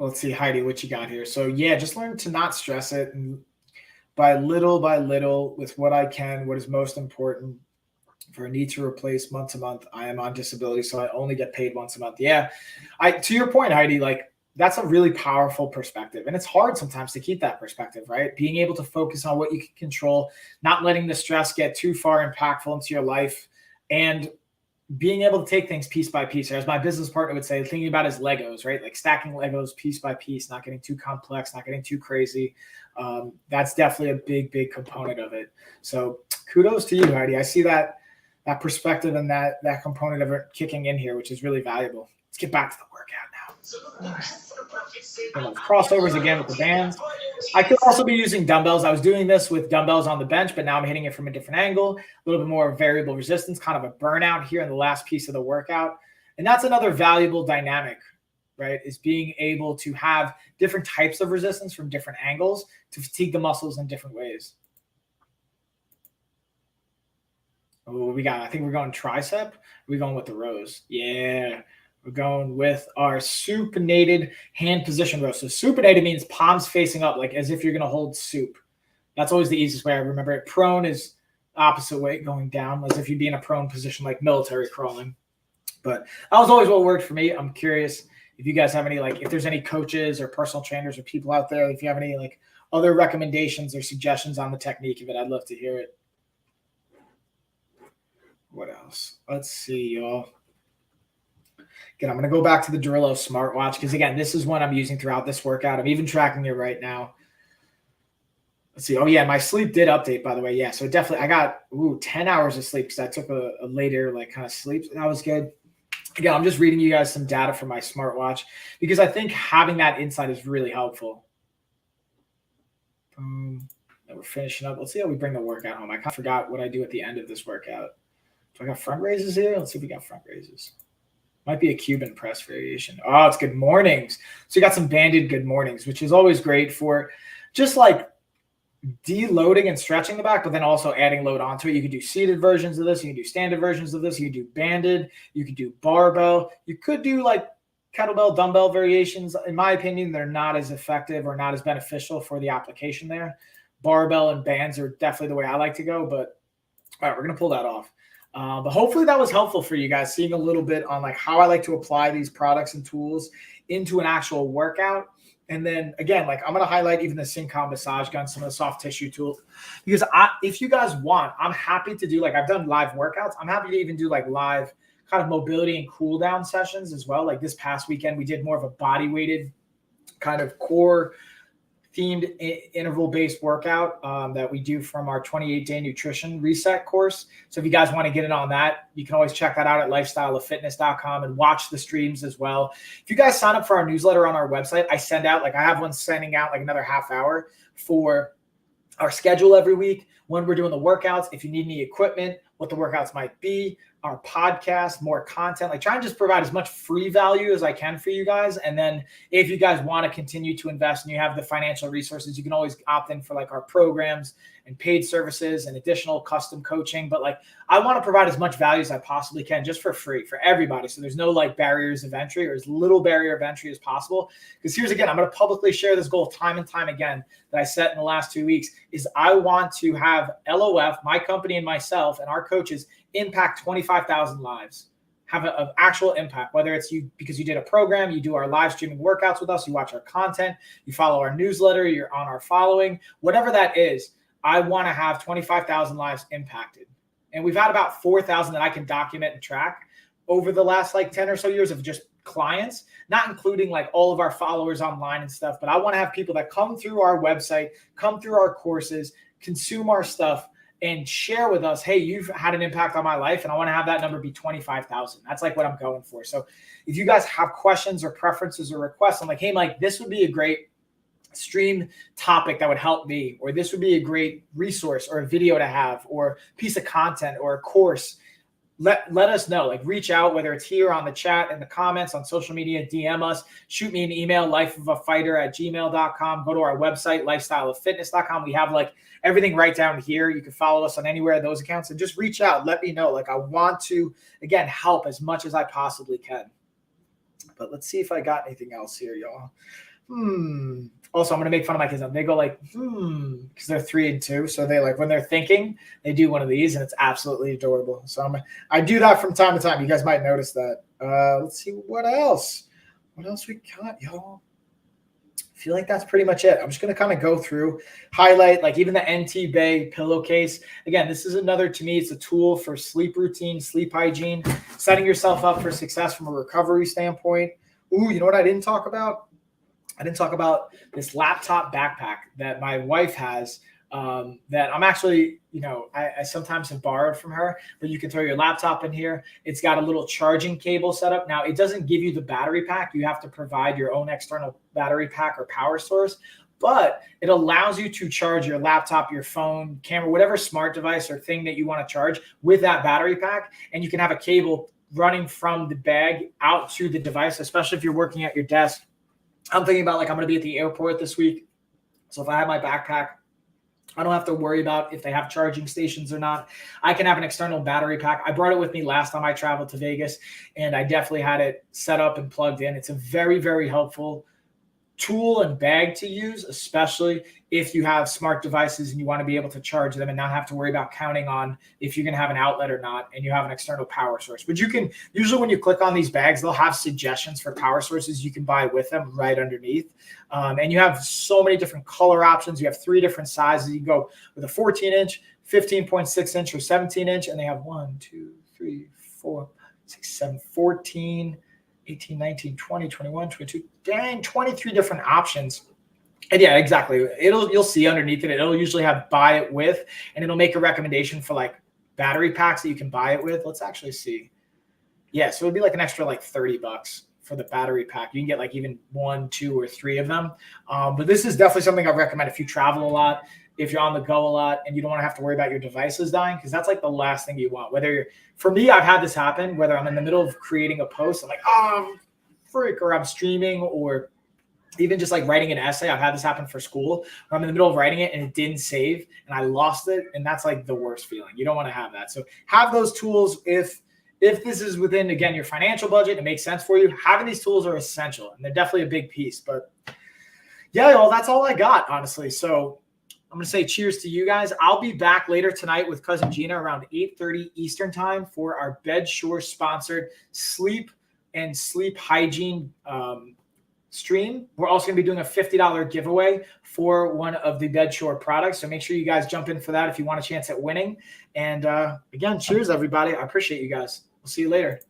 Let's see, Heidi, what you got here. So yeah, just learn to not stress it, and by little with what I can, what is most important. For a need to replace month to month, I am on disability, so I only get paid once a month. Yeah, to your point, Heidi, like, that's a really powerful perspective. And it's hard sometimes to keep that perspective, right? Being able to focus on what you can control, not letting the stress get too far impactful into your life, and being able to take things piece by piece. As my business partner would say, thinking about as Legos, right? Like stacking Legos piece by piece, not getting too complex, not getting too crazy. That's definitely a big component of it. So kudos to you, Heidi. I see that perspective and that component of it kicking in here, which is really valuable. Let's get back to the workout now. Crossovers again with the bands. I could also be using dumbbells. I was doing this with dumbbells on the bench, but now I'm hitting it from a different angle, a little bit more variable resistance, kind of a burnout here in the last piece of the workout. And that's another valuable dynamic, right? Is being able to have different types of resistance from different angles to fatigue the muscles in different ways. Oh, we got, I think we're going tricep. We're going with the rows. Yeah. We're going with our supinated hand position row. So supinated means palms facing up, like as if you're going to hold soup. That's always the easiest way I remember it. Prone is opposite way, going down, as if you'd be in a prone position, like military crawling. But that was always what worked for me. I'm curious if you guys have any, like, if there's any coaches or personal trainers or people out there, if you have any like other recommendations or suggestions on the technique of it, I'd love to hear it. What else? Let's see, y'all. Again, I'm going to go back to the Durillo smartwatch because, again, this is one I'm using throughout this workout. I'm even tracking it right now. Let's see. Oh, yeah, my sleep did update, by the way. Yeah, so definitely I got 10 hours of sleep because I took a later like kind of sleep. That was good. Again, I'm just reading you guys some data from my smartwatch because I think having that insight is really helpful. And we're finishing up. Let's see how we bring the workout home. I kind of forgot what I do at the end of this workout. So I got front raises here. Let's see if we got front raises. Might be a Cuban press variation. Oh, it's good mornings. So you got some banded good mornings, which is always great for just like deloading and stretching the back, but then also adding load onto it. You could do seated versions of this. You can do standard versions of this. You can do banded. You could do barbell. You could do like kettlebell, dumbbell variations. In my opinion, they're not as effective or not as beneficial for the application there. Barbell and bands are definitely the way I like to go, but all right, we're going to pull that off. But hopefully that was helpful for you guys, seeing a little bit on like how I like to apply these products and tools into an actual workout. And then again, like I'm going to highlight even the Syncom massage gun, some of the soft tissue tools, because if you guys want, I'm happy to do, like I've done live workouts. I'm happy to even do like live kind of mobility and cool down sessions as well. Like this past weekend, we did more of a body weighted kind of core themed interval-based workout that we do from our 28-day nutrition reset course. So if you guys want to get in on that, you can always check that out at lifestyleoffitness.com and watch the streams as well. If you guys sign up for our newsletter on our website, I have one sending out like another half hour for our schedule every week, when we're doing the workouts, if you need any equipment, what the workouts might be, our podcast, more content, like try and just provide as much free value as I can for you guys. And then if you guys want to continue to invest and you have the financial resources, you can always opt in for like our programs and paid services and additional custom coaching. But like, I want to provide as much value as I possibly can just for free for everybody. So there's no like barriers of entry, or as little barrier of entry as possible. Because here's again, I'm going to publicly share this goal time and time again that I set in the last 2 weeks is I want to have LOF, my company and myself and our coaches impact 25,000 lives, have an actual impact, whether it's you because you did a program, you do our live streaming workouts with us, you watch our content, you follow our newsletter, you're on our following, whatever that is. I want to have 25,000 lives impacted. And we've had about 4,000 that I can document and track over the last like 10 or so years of just clients, not including like all of our followers online and stuff. But I want to have people that come through our website, come through our courses, consume our stuff, and share with us, hey, you've had an impact on my life, and I want to have that number be 25,000. That's like what I'm going for. So if you guys have questions or preferences or requests, I'm like, hey, Mike, this would be a great stream topic that would help me, or this would be a great resource or a video to have, or piece of content or a course. Let us know, like reach out, whether it's here on the chat, in the comments, on social media, DM us, shoot me an email, lifeofafighter@gmail.com. Go to our website, lifestyleoffitness.com. We have like everything right down here. You can follow us on anywhere of those accounts and just reach out. Let me know. Like I want to, again, help as much as I possibly can. But let's see if I got anything else here, y'all. Also, I'm going to make fun of my kids. They go like, because they're 3 and 2. So they like, when they're thinking, they do one of these and it's absolutely adorable. So I do that from time to time. You guys might notice that. Let's see what else. What else we got, y'all? I feel like that's pretty much it. I'm just going to kind of go through, highlight, like even the NT Bay pillowcase. Again, this is another, to me, it's a tool for sleep routine, sleep hygiene, setting yourself up for success from a recovery standpoint. Ooh, you know what I didn't talk about? I didn't talk about this laptop backpack that my wife has that I'm actually, I sometimes have borrowed from her, but you can throw your laptop in here. It's got a little charging cable set up. Now, it doesn't give you the battery pack. You have to provide your own external battery pack or power source, but it allows you to charge your laptop, your phone, camera, whatever smart device or thing that you want to charge with that battery pack. And you can have a cable running from the bag out to the device, especially if you're working at your desk. I'm thinking about like I'm going to be at the airport this week. So if I have my backpack, I don't have to worry about if they have charging stations or not. I can have an external battery pack. I brought it with me last time I traveled to Vegas, and I definitely had it set up and plugged in. It's a very, very helpful tool and bag to use, especially if you have smart devices and you want to be able to charge them and not have to worry about counting on if you're going to have an outlet or not, and you have an external power source. But you can, usually when you click on these bags, they'll have suggestions for power sources you can buy with them right underneath. And you have so many different color options. You have 3 different sizes. You can go with a 14-inch, 15.6-inch, or 17-inch, and they have 1, 2, 3, 4, 6, 7, 14, 18, 19, 20, 21, 22, 23 different options. And yeah, exactly. You'll see underneath it, it'll usually have buy it with, and it'll make a recommendation for like battery packs that you can buy it with. Let's actually see. Yeah, so it'd be like an extra like $30 for the battery pack. You can get like even 1, 2, or 3 of them. But this is definitely something I recommend if you travel a lot, if you're on the go a lot, and you don't want to have to worry about your devices dying, because that's like the last thing you want. For me, I've had this happen, whether I'm in the middle of creating a post, I'm like, oh, frick, or I'm streaming, or even just like writing an essay. I've had this happen for school where I'm in the middle of writing it and it didn't save and I lost it. And that's like the worst feeling. You don't want to have that. So have those tools. If this is within, again, your financial budget, it makes sense for you. Having these tools are essential and they're definitely a big piece. But yeah, y'all, that's all I got, honestly. So I'm going to say cheers to you guys. I'll be back later tonight with Cousin Gina around 8:30 Eastern time for our BedSure sponsored sleep and sleep hygiene stream. We're also going to be doing a $50 giveaway for one of the BedSure products. So make sure you guys jump in for that if you want a chance at winning. And again, cheers, everybody. I appreciate you guys. We'll see you later.